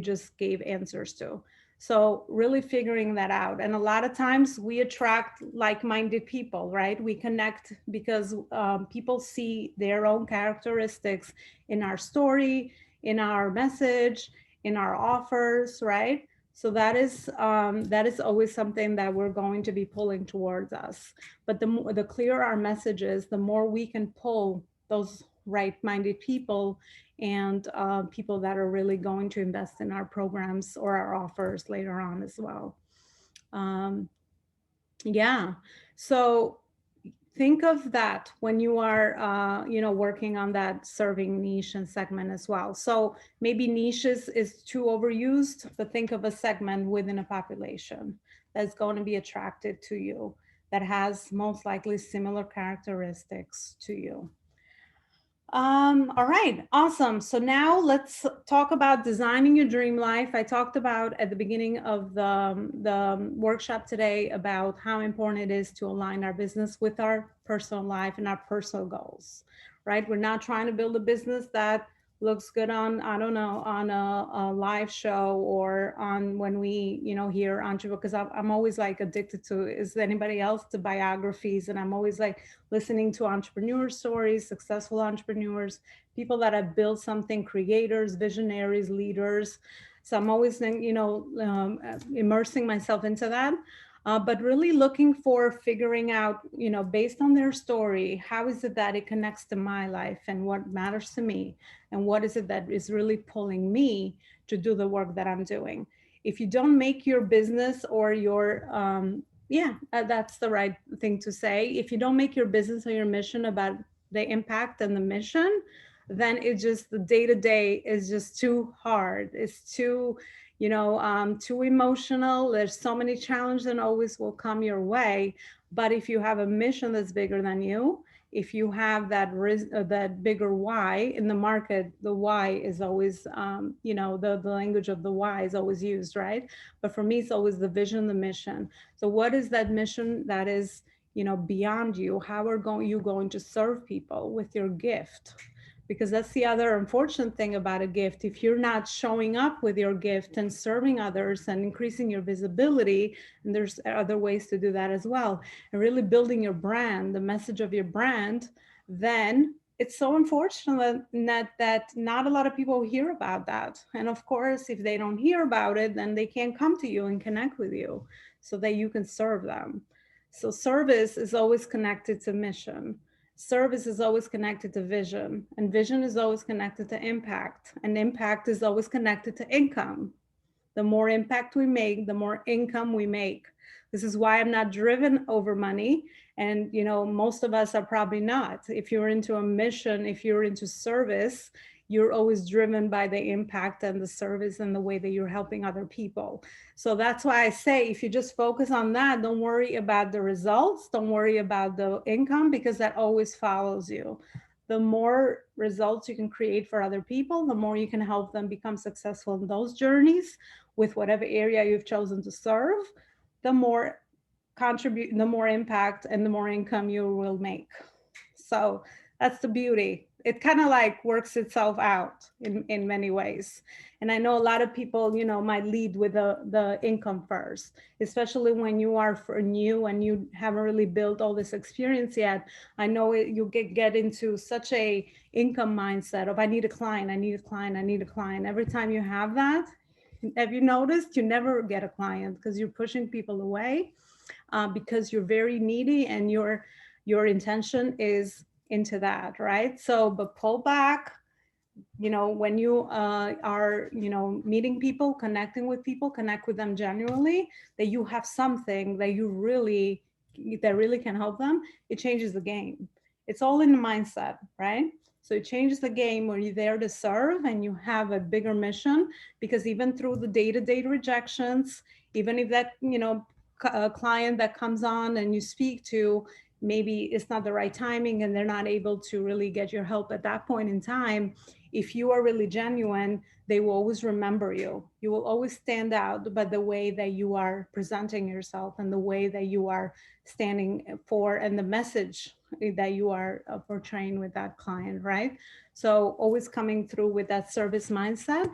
just gave answers to. So really figuring that out. And a lot of times we attract like-minded people, right? We connect because people see their own characteristics in our story, in our message, in our offers, right? So that is always something that we're going to be pulling towards us. But the clearer our message is, the more we can pull those right-minded people and people that are really going to invest in our programs or our offers later on as well. Yeah. So think of that when you are working on that serving niche and segment as well. So maybe niches is too overused, but think of a segment within a population that's going to be attracted to you, that has most likely similar characteristics to you. All right, awesome. So now let's talk about designing your dream life. I talked about at the beginning of the workshop today about how important it is to align our business with our personal life and our personal goals, right? We're not trying to build a business that looks good on, I don't know, on a live show or on when we, hear entrepreneur, because I'm always like addicted to, is anybody else, to biographies. And I'm always like listening to entrepreneur stories, successful entrepreneurs, people that have built something, creators, visionaries, leaders. So I'm always, immersing myself into that. But really looking for figuring out, based on their story, how is it that it connects to my life and what matters to me? And what is it that is really pulling me to do the work that I'm doing? If you don't make your business or your, that's the right thing to say. If you don't make your business or your mission about the impact and the mission, then it just, the day to day is just too hard. It's too, too emotional. There's so many challenges that always will come your way. But if you have a mission that's bigger than you, if you have that bigger why in the market, the why is always, the language of the why is always used, right? But for me, it's always the vision, the mission. So what is that mission that is, beyond you? How are you going to serve people with your gift? Because that's the other unfortunate thing about a gift. If you're not showing up with your gift and serving others and increasing your visibility, and there's other ways to do that as well, and really building your brand, the message of your brand, then it's so unfortunate that not a lot of people hear about that. And of course, if they don't hear about it, then they can't come to you and connect with you so that you can serve them. So service is always connected to mission. Service is always connected to vision, and vision is always connected to impact, and impact is always connected to income. The more impact we make, the more income we make. This is why I'm not driven over money. And, most of us are probably not. If you're into a mission, if you're into service, you're always driven by the impact and the service and the way that you're helping other people. So that's why I say, if you just focus on that, don't worry about the results, don't worry about the income, because that always follows you. The more results you can create for other people, the more you can help them become successful in those journeys with whatever area you've chosen to serve, the more contribute, the more impact and the more income you will make. So that's the beauty. It kind of like works itself out in many ways. And I know a lot of people, might lead with the income first, especially when you are new and you haven't really built all this experience yet. I know you get into such a income mindset of, I need a client, I need a client, I need a client. Every time you have that, have you noticed you never get a client because you're pushing people away because you're very needy and your intention is into that, right? So, but pull back, when you are, meeting people, connecting with people, connect with them genuinely, that you have something that you really that really can help them, it changes the game. It's all in the mindset, right? So it changes the game when you're there to serve and you have a bigger mission, because even through the day-to-day rejections, even if that, a client that comes on and you speak to, maybe it's not the right timing and they're not able to really get your help at that point in time, if you are really genuine, they will always remember you. You will always stand out by the way that you are presenting yourself and the way that you are standing for and the message that you are portraying with that client, right? So always coming through with that service mindset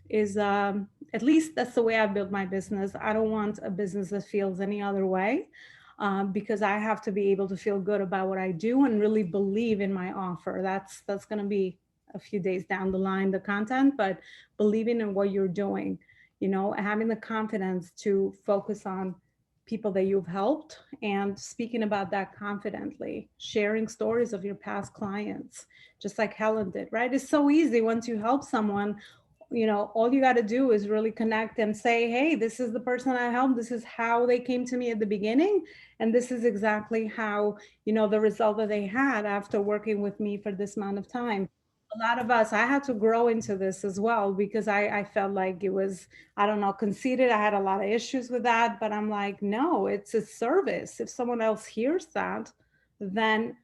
is, at least that's the way I built my business. I don't want a business that feels any other way, because I have to be able to feel good about what I do and really believe in my offer. That's going to be a few days down the line, the content, but believing in what you're doing, having the confidence to focus on people that you've helped and speaking about that confidently, sharing stories of your past clients, just like Helen did, right? It's so easy once you help someone, all you got to do is really connect and say, hey, this is the person I helped. This is how they came to me at the beginning. And this is exactly how, the result that they had after working with me for this amount of time. A lot of us, I had to grow into this as well, because I felt like it was, I don't know, conceited. I had a lot of issues with that, but I'm like, no, it's a service. If someone else hears that, then,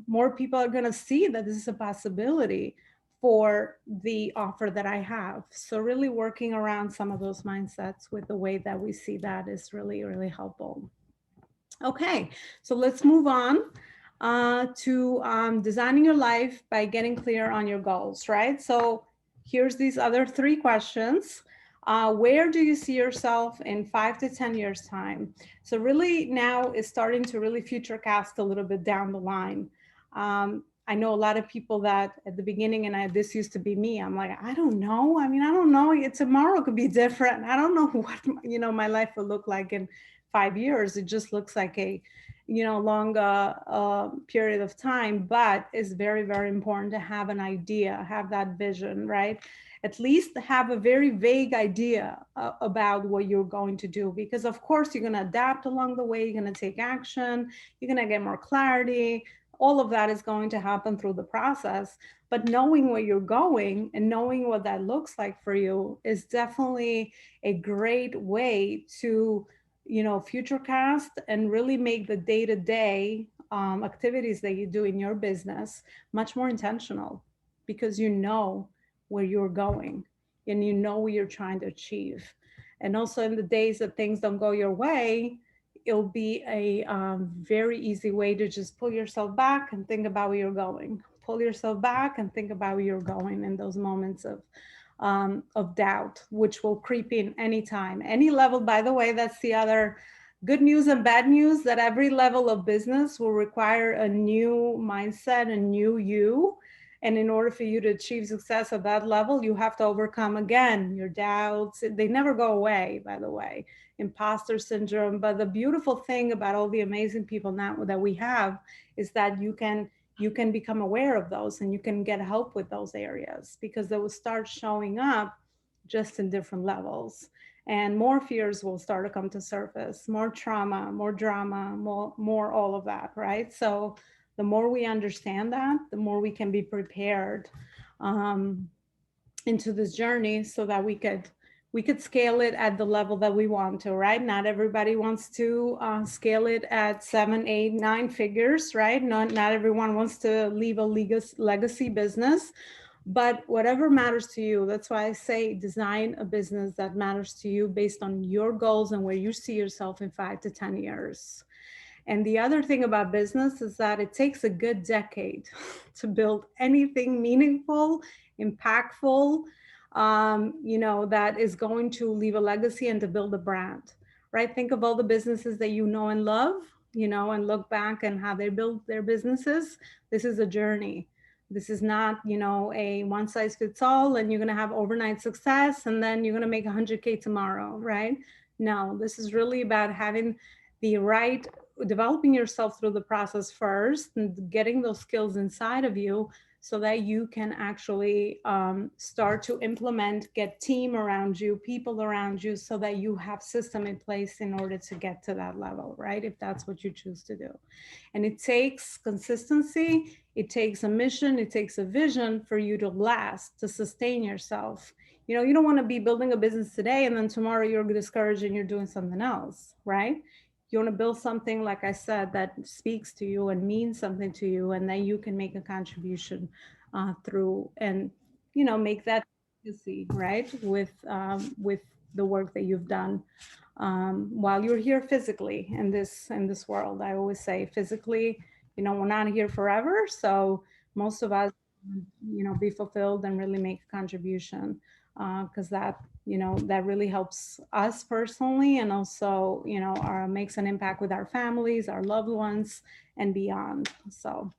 more people are going to see that this is a possibility for the offer that I have. So really working around some of those mindsets with the way that we see that is really, really helpful. Okay, so let's move on to designing your life by getting clear on your goals, right? So here's these other three questions. Where do you see yourself in 5 to 10 years time? So really now is starting to really future cast a little bit down the line. I know a lot of people that at the beginning, and this used to be me, I'm like, I don't know. I mean, I don't know. Tomorrow could be different. I don't know what, my life will look like in 5 years. It just looks like a, long period of time, but it's very, very important to have an idea, have that vision, right? At least have a very vague idea about what you're going to do, because of course you're going to adapt along the way, you're going to take action, you're going to get more clarity. All of that is going to happen through the process, but knowing where you're going and knowing what that looks like for you is definitely a great way to, future cast and really make the day-to-day activities that you do in your business much more intentional, because you know where you're going and you know what you're trying to achieve. And also in the days that things don't go your way, it'll be a very easy way to just pull yourself back and think about where you're going. Pull yourself back and think about where you're going in those moments of doubt, which will creep in anytime, any level. By the way, that's the other good news and bad news, that every level of business will require a new mindset, a new you. And in order for you to achieve success at that level, you have to overcome again your doubts. They never go away, by the way, imposter syndrome. But the beautiful thing about all the amazing people now that we have is that you can become aware of those and you can get help with those areas, because they will start showing up just in different levels, and more fears will start to come to surface, more trauma, more drama, more all of that, right? So the more we understand that, the more we can be prepared into this journey, so that we could scale it at the level that we want to, right? Not everybody wants to scale it at 7, 8, 9 figures, right? Not everyone wants to leave a legacy business, but whatever matters to you. That's why I say design a business that matters to you based on your goals and where you see yourself in 5 to 10 years. And the other thing about business is that it takes a good decade to build anything meaningful, impactful, that is going to leave a legacy and to build a brand, right? Think of all the businesses that you know and love, and look back and how they built their businesses. This is a journey. This is not, a one size fits all and you're going to have overnight success and then you're going to make 100K tomorrow, right? No, this is really about having the developing yourself through the process first and getting those skills inside of you so that you can actually start to implement, get team around you, people around you, so that you have system in place in order to get to that level, right? If that's what you choose to do. And it takes consistency, it takes a mission, it takes a vision for you to last, to sustain yourself. You know, you don't want to be building a business today and then tomorrow you're discouraged and you're doing something else, right? You want to build something, like I said, that speaks to you and means something to you, and that you can make a contribution through, and you know, make that legacy, right, with the work that you've done while you're here physically in this world. I always say physically, you know, we're not here forever, so most of us, you know, be fulfilled and really make a contribution, because that, you know, that really helps us personally, and also, you know, makes an impact with our families, our loved ones, and beyond. So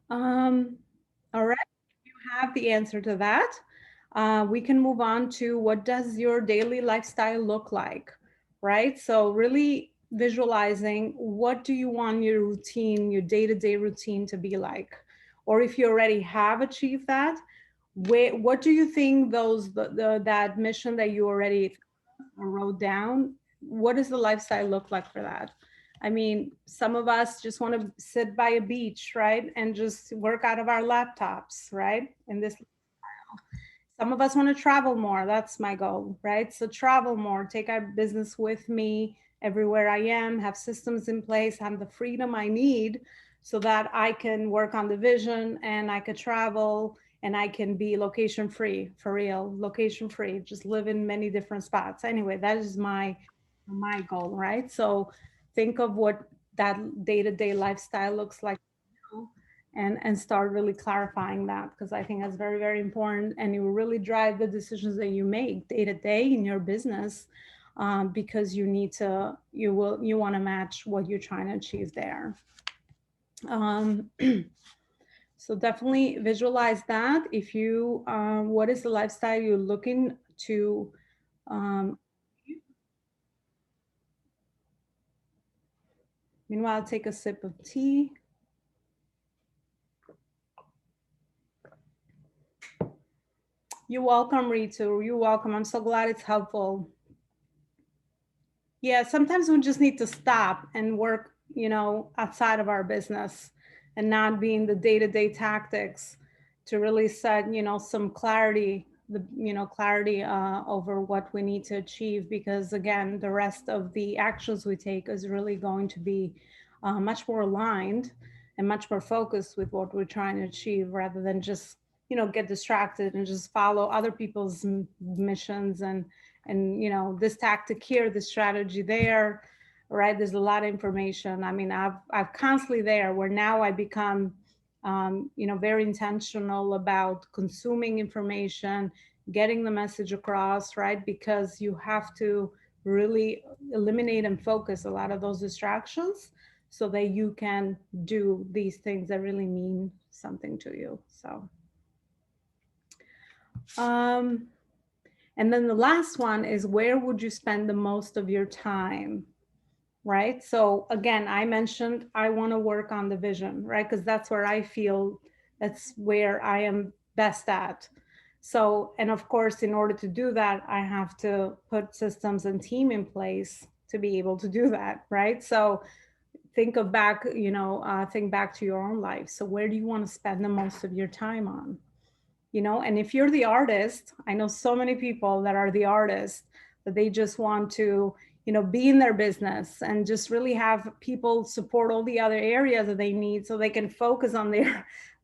all right, you have the answer to that. We can move on to, what does your daily lifestyle look like, right? So really visualizing, what do you want your routine, your day-to-day routine to be like? Or if you already have achieved that, what do you think that mission that you already wrote down, what does the lifestyle look like for that? I mean, some of us just want to sit by a beach, right? And just work out of our laptops, right? In this, some of us want to travel more. That's my goal, right? So travel more, take our business with me everywhere I am, have systems in place, have the freedom I need so that I can work on the vision and I could travel and I can be location free, for real, location free, just live in many different spots. Anyway, that is my goal, right? So think of what that day-to-day lifestyle looks like, and start really clarifying that, because I think that's very, very important, and it will really drive the decisions that you make day to day in your business, because you want to match what you're trying to achieve there. um, so definitely visualize that. If you what is the lifestyle you're looking to um, meanwhile, take a sip of tea. You're welcome, Ritu. You're welcome. I'm so glad it's helpful. Yeah, sometimes we just need to stop and work, you know, outside of our business and not be in the day-to-day tactics, to really set, you know, some clarity, clarity over what we need to achieve. Because again, the rest of the actions we take is really going to be much more aligned and much more focused with what we're trying to achieve, rather than just, you know, get distracted and just follow other people's missions, and you know, this tactic here, this strategy there, right? There's a lot of information. I mean, I've constantly there, where now I become you know, very intentional about consuming information, getting the message across, right? Because you have to really eliminate and focus a lot of those distractions so that you can do these things that really mean something to you. So um and then the last one is, where would you spend the most of your time? Right. So again, I mentioned I want to work on the vision, right? Because that's where I feel that's where I am best at. So, and of course, in order to do that, I have to put systems and team in place to be able to do that, right? So think back to your own life. So where do you want to spend the most of your time on? You know, and if you're the artist, I know so many people that are the artist, that they just want to, you know, be in their business and just really have people support all the other areas that they need, so they can focus on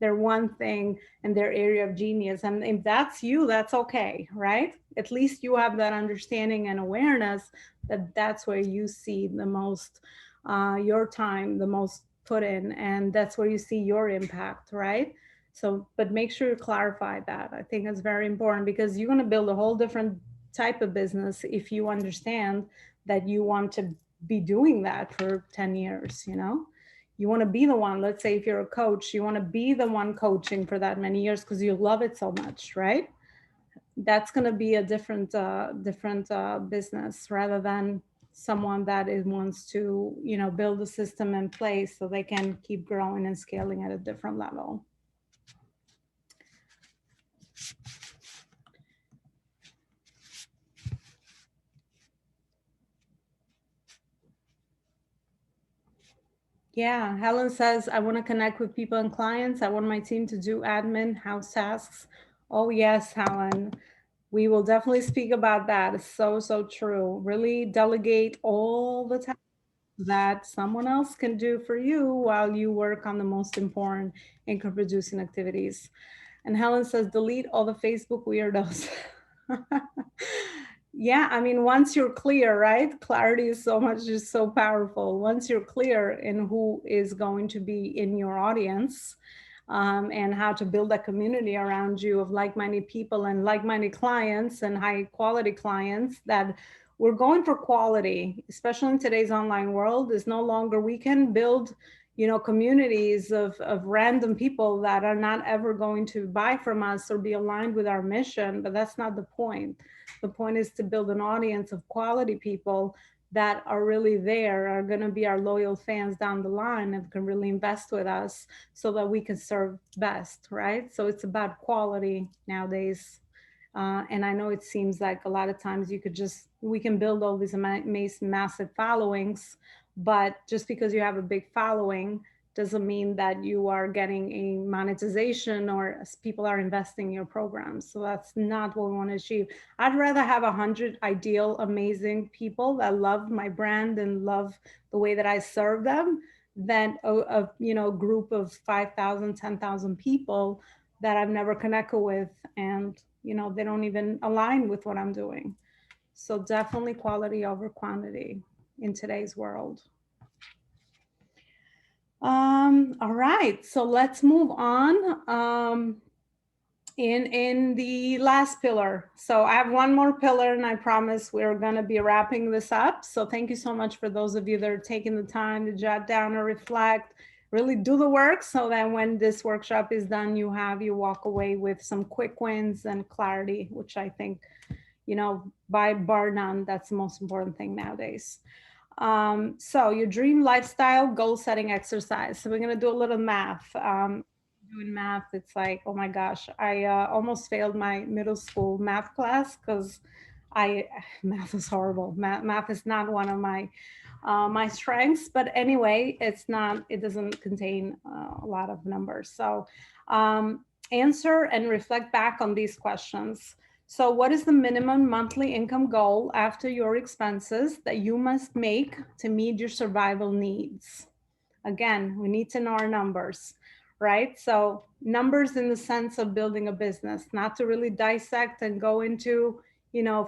their one thing and their area of genius. And if that's you, that's okay, right? At least you have that understanding and awareness that that's where you see the most your time the most put in, and that's where you see your impact, right? So, but make sure you clarify that. I think it's very important, because you're going to build a whole different type of business if you understand that you want to be doing that for 10 years, you know? You want to be the one, let's say if you're a coach, you want to be the one coaching for that many years because you love it so much, right? That's going to be a different business, rather than someone that wants to, you know, build a system in place so they can keep growing and scaling at a different level. Yeah, Helen says, I want to connect with people and clients. I want my team to do admin, house tasks. Oh, yes, Helen. We will definitely speak about that. It's so, so true. Really delegate all the tasks that someone else can do for you while you work on the most important income producing activities. And Helen says, delete all the Facebook weirdos. Yeah, I mean, once you're clear, right? Clarity is so much, just so powerful. Once you're clear in who is going to be in your audience, and how to build a community around you of like-minded people and like-minded clients and high quality clients, that we're going for quality, especially in today's online world. Is no longer, we can build, communities of random people that are not ever going to buy from us or be aligned with our mission, but that's not the point. The point is to build an audience of quality people that are really there, are going to be our loyal fans down the line and can really invest with us so that we can serve best, right? So it's about quality nowadays. And I know it seems like a lot of times we can build all these amazing, massive followings, but just because you have a big following doesn't mean that you are getting a monetization or people are investing in your programs. So that's not what we want to achieve. I'd rather have 100 ideal, amazing people that love my brand and love the way that I serve them than a group of 5,000, 10,000 people that I've never connected with, and they don't even align with what I'm doing. So definitely quality over quantity in today's world. All right, so let's move on. In the last pillar. So I have one more pillar and I promise we're going to be wrapping this up. So thank you so much for those of you that are taking the time to jot down or reflect, really do the work so that when this workshop is done, you walk away with some quick wins and clarity, which I think, by bar none, that's the most important thing nowadays. So your dream lifestyle goal setting exercise. So we're going to do a little math. Doing math, it's like, oh my gosh, I almost failed my middle school math class because I math is horrible. Math is not one of my strengths, but anyway, it doesn't contain a lot of numbers. So answer and reflect back on these questions. So what is the minimum monthly income goal after your expenses that you must make to meet your survival needs? Again, we need to know our numbers, right? So numbers in the sense of building a business, not to really dissect and go into,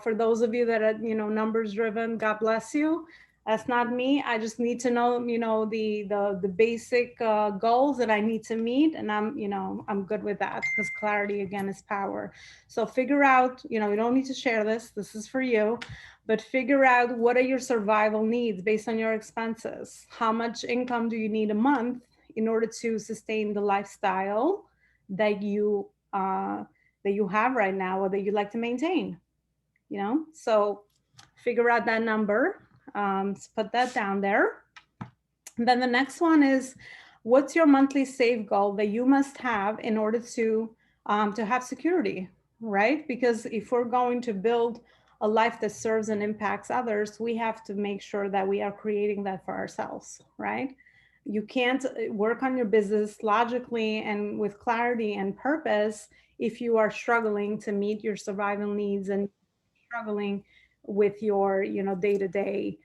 for those of you that are, numbers driven, God bless you. That's not me. I just need to know, the basic goals that I need to meet, and I'm good with that because clarity again is power. So figure out, you don't need to share this. This is for you, but figure out what are your survival needs based on your expenses. How much income do you need a month in order to sustain the lifestyle that you have right now or that you'd like to maintain? So figure out that number. Put that down there. And then the next one is, what's your monthly save goal that you must have in order to have security, right? Because if we're going to build a life that serves and impacts others, we have to make sure that we are creating that for ourselves, right? You can't work on your business logically and with clarity and purpose if you are struggling to meet your survival needs and struggling with your day-to-day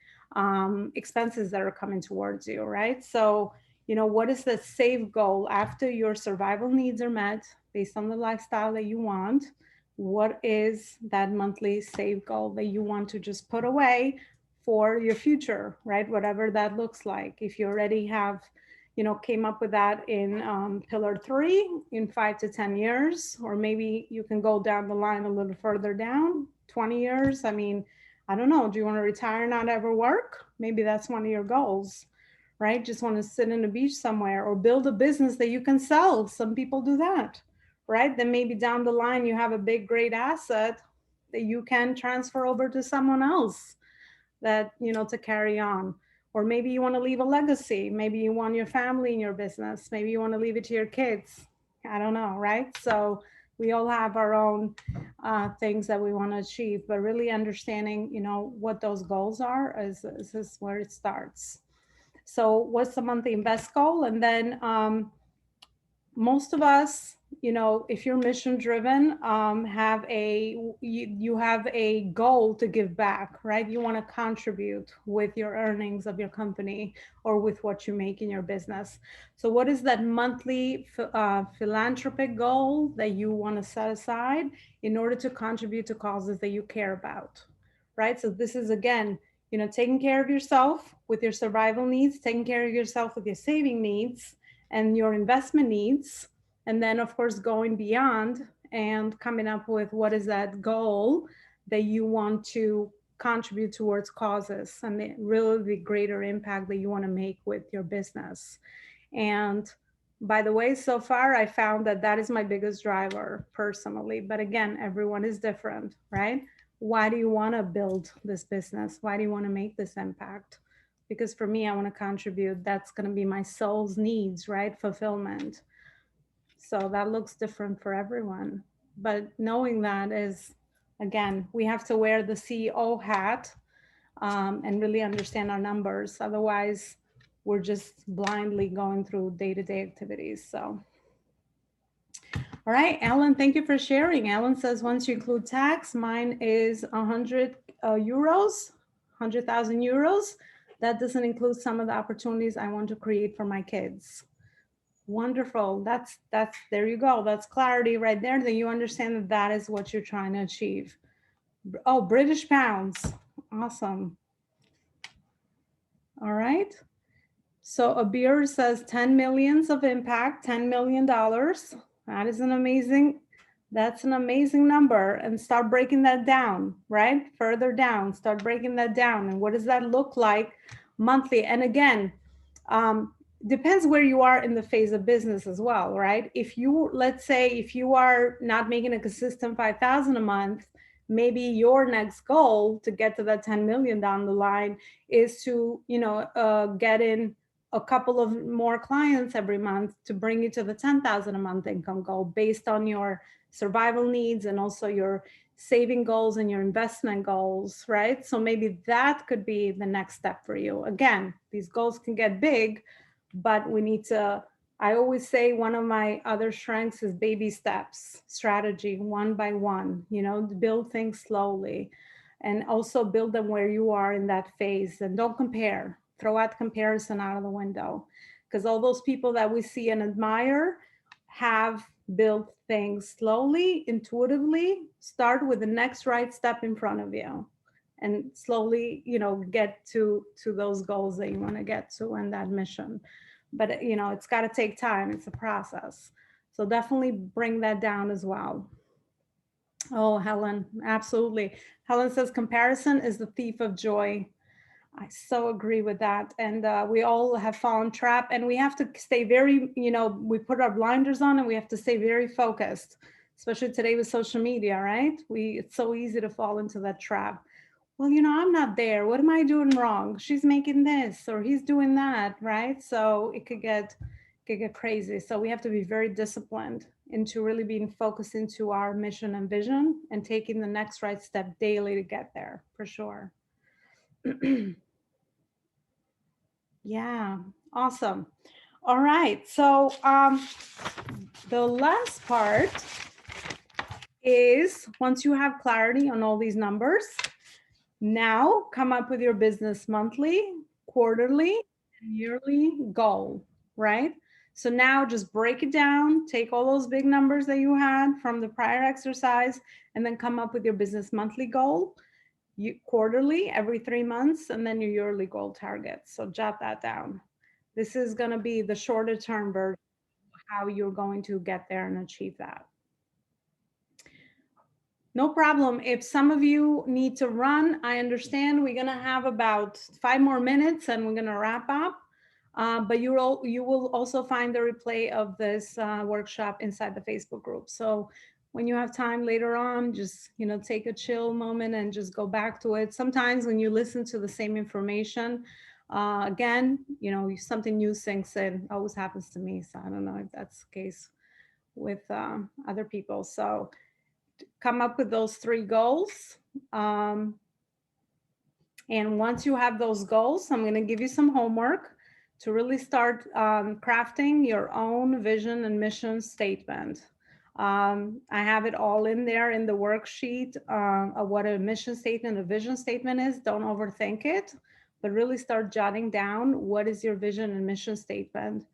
expenses that are coming towards you, right? So what is the save goal after your survival needs are met based on the lifestyle that you want? What is that monthly save goal that you want to just put away for your future, right? Whatever that looks like. If you already have came up with that in pillar 3 in 5 to 10 years, or maybe you can go down the line a little further down, 20 years. I mean, I don't know. Do you want to retire and not ever work? Maybe that's one of your goals, right? Just want to sit on the beach somewhere or build a business that you can sell. Some people do that, right? Then maybe down the line, you have a big, great asset that you can transfer over to someone else that, to carry on. Or maybe you want to leave a legacy. Maybe you want your family in your business. Maybe you want to leave it to your kids. I don't know, right? So we all have our own things that we want to achieve, but really understanding, what those goals are is where it starts. So what's the monthly invest goal? And then most of us, you know, if you're mission driven, you have a goal to give back, right? You want to contribute with your earnings of your company or with what you make in your business. So what is that monthly philanthropic goal that you want to set aside in order to contribute to causes that you care about, right? So this is, again, you know, taking care of yourself with your survival needs, taking care of yourself with your saving needs and your investment needs, and then of course going beyond and coming up with what is that goal that you want to contribute towards causes and really the greater impact that you want to make with your business. And by the way, so far I found that that is my biggest driver personally, but again, everyone is different, right? Why do you want to build this business? Why do you want to make this impact? Because for me, I want to contribute. That's going to be my soul's needs, right? Fulfillment. So that looks different for everyone. But knowing that is, again, we have to wear the CEO hat and really understand our numbers. Otherwise, we're just blindly going through day-to-day activities. So, all right, Ellen, thank you for sharing. Ellen says, once you include tax, mine is 100 euros, 100,000 euros. That doesn't include some of the opportunities I want to create for my kids. Wonderful. That's there you go. That's clarity right there, that you understand that that is what you're trying to achieve. Oh, British pounds. Awesome. All right. So Abir says 10 millions of impact, $10 million. That is an amazing, that's an amazing number. And start breaking that down, right? Further down, start breaking that down. And what does that look like monthly? And again, depends where you are in the phase of business as well, right? If you, let's say, if you are not making a consistent 5,000 a month, maybe your next goal to get to that 10 million down the line is to, you know, get in a couple of more clients every month to bring you to the 10,000 a month income goal based on your survival needs and also your saving goals and your investment goals, right? So maybe that could be the next step for you. Again, these goals can get big, but we need to, I always say one of my other strengths is baby steps strategy, one by one, you know, build things slowly and also build them where you are in that phase, and don't compare. Throw out comparison out of the window, because all those people that we see and admire have built things slowly, intuitively. Start with the next right step in front of you and slowly, you know, get to those goals that you want to get to and that mission. But you know, it's got to take time. It's a process. So definitely bring that down as well. Oh, Helen, absolutely. Helen says comparison is the thief of joy. I so agree with that. And we all have fallen trap, and we have to stay very, you know, we put our blinders on and we have to stay very focused, especially today with social media, right? It's so easy to fall into that trap. Well, you know, I'm not there. What am I doing wrong? She's making this or he's doing that, right? So it could get crazy. So we have to be very disciplined into really being focused into our mission and vision and taking the next right step daily to get there, for sure. Yeah, awesome. All right, so the last part is, once you have clarity on all these numbers, now come up with your business monthly, quarterly, and yearly goal, right? So now just break it down, take all those big numbers that you had from the prior exercise, and then come up with your business monthly goal, quarterly, every 3 months, and then your yearly goal targets. So jot that down. This is going to be the shorter term version of how you're going to get there and achieve that. No problem. If some of you need to run, I understand. We're going to have about 5 more minutes and we're going to wrap up. But you will also find the replay of this workshop inside the Facebook group. So when you have time later on, just, you know, take a chill moment and just go back to it. Sometimes when you listen to the same information, again, you know, something new sinks in. Always happens to me. So I don't know if that's the case with other people. So come up with those 3 goals. And once you have those goals, I'm going to give you some homework. to really start crafting your own vision and mission statement. I have it all in there in the worksheet of what a mission statement, a vision statement is. Don't overthink it, but really start jotting down what is your vision and mission statement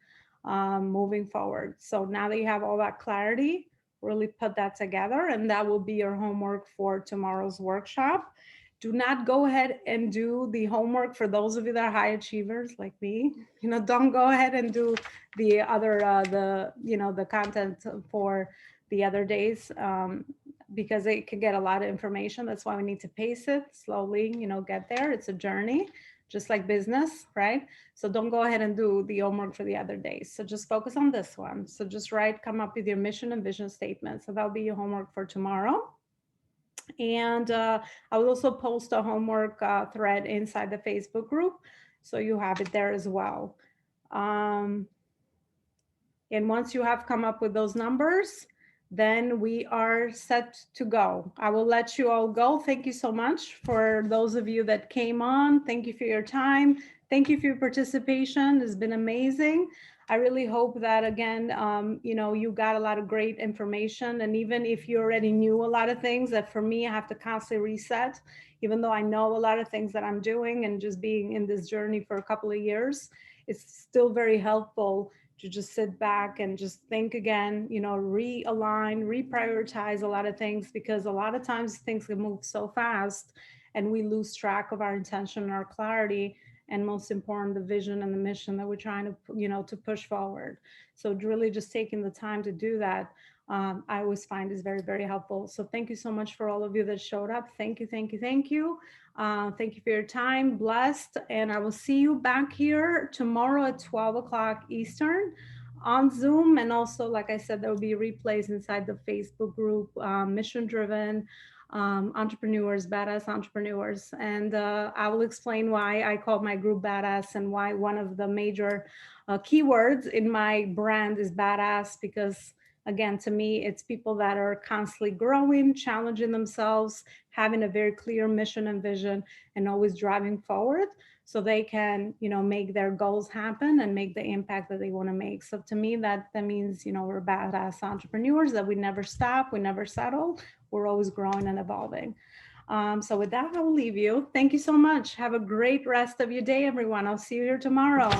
moving forward. So now that you have all that clarity, really put that together, and that will be your homework for tomorrow's workshop. Do not go ahead and do the homework for those of you that are high achievers like me. Don't go ahead and do the other, the content for the other days because it can get a lot of information. That's why we need to pace it slowly, get there. It's a journey, just like business, right? So don't go ahead and do the homework for the other days. So just focus on this one. So just come up with your mission and vision statement. So that'll be your homework for tomorrow. And I will also post a homework thread inside the Facebook group. So you have it there as well. And once you have come up with those numbers, then we are set to go. I will let you all go. Thank you so much for those of you that came on. Thank you for your time. Thank you for your participation. It's been amazing. I really hope that, again, you got a lot of great information. And even if you already knew a lot of things, that for me, I have to constantly reset, even though I know a lot of things that I'm doing and just being in this journey for a couple of years, it's still very helpful to just sit back and just think again, realign, reprioritize a lot of things, because a lot of times things can move so fast and we lose track of our intention and our clarity, and most important, the vision and the mission that we're trying to, to push forward. So really just taking the time to do that, I always find is very, very helpful. So thank you so much for all of you that showed up. Thank you, thank you, thank you. Thank you for your time. Blessed. And I will see you back here tomorrow at 12 o'clock Eastern on Zoom. And also, like I said, there will be replays inside the Facebook group, Mission Driven Entrepreneurs, Badass Entrepreneurs. And I will explain why I call my group Badass, and why one of the major keywords in my brand is Badass, because again, to me, it's people that are constantly growing, challenging themselves, having a very clear mission and vision, and always driving forward so they can, make their goals happen and make the impact that they want to make. So to me, that means, we're badass entrepreneurs, that we never stop, we never settle, we're always growing and evolving. So with that, I will leave you. Thank you so much. Have a great rest of your day, everyone. I'll see you here tomorrow.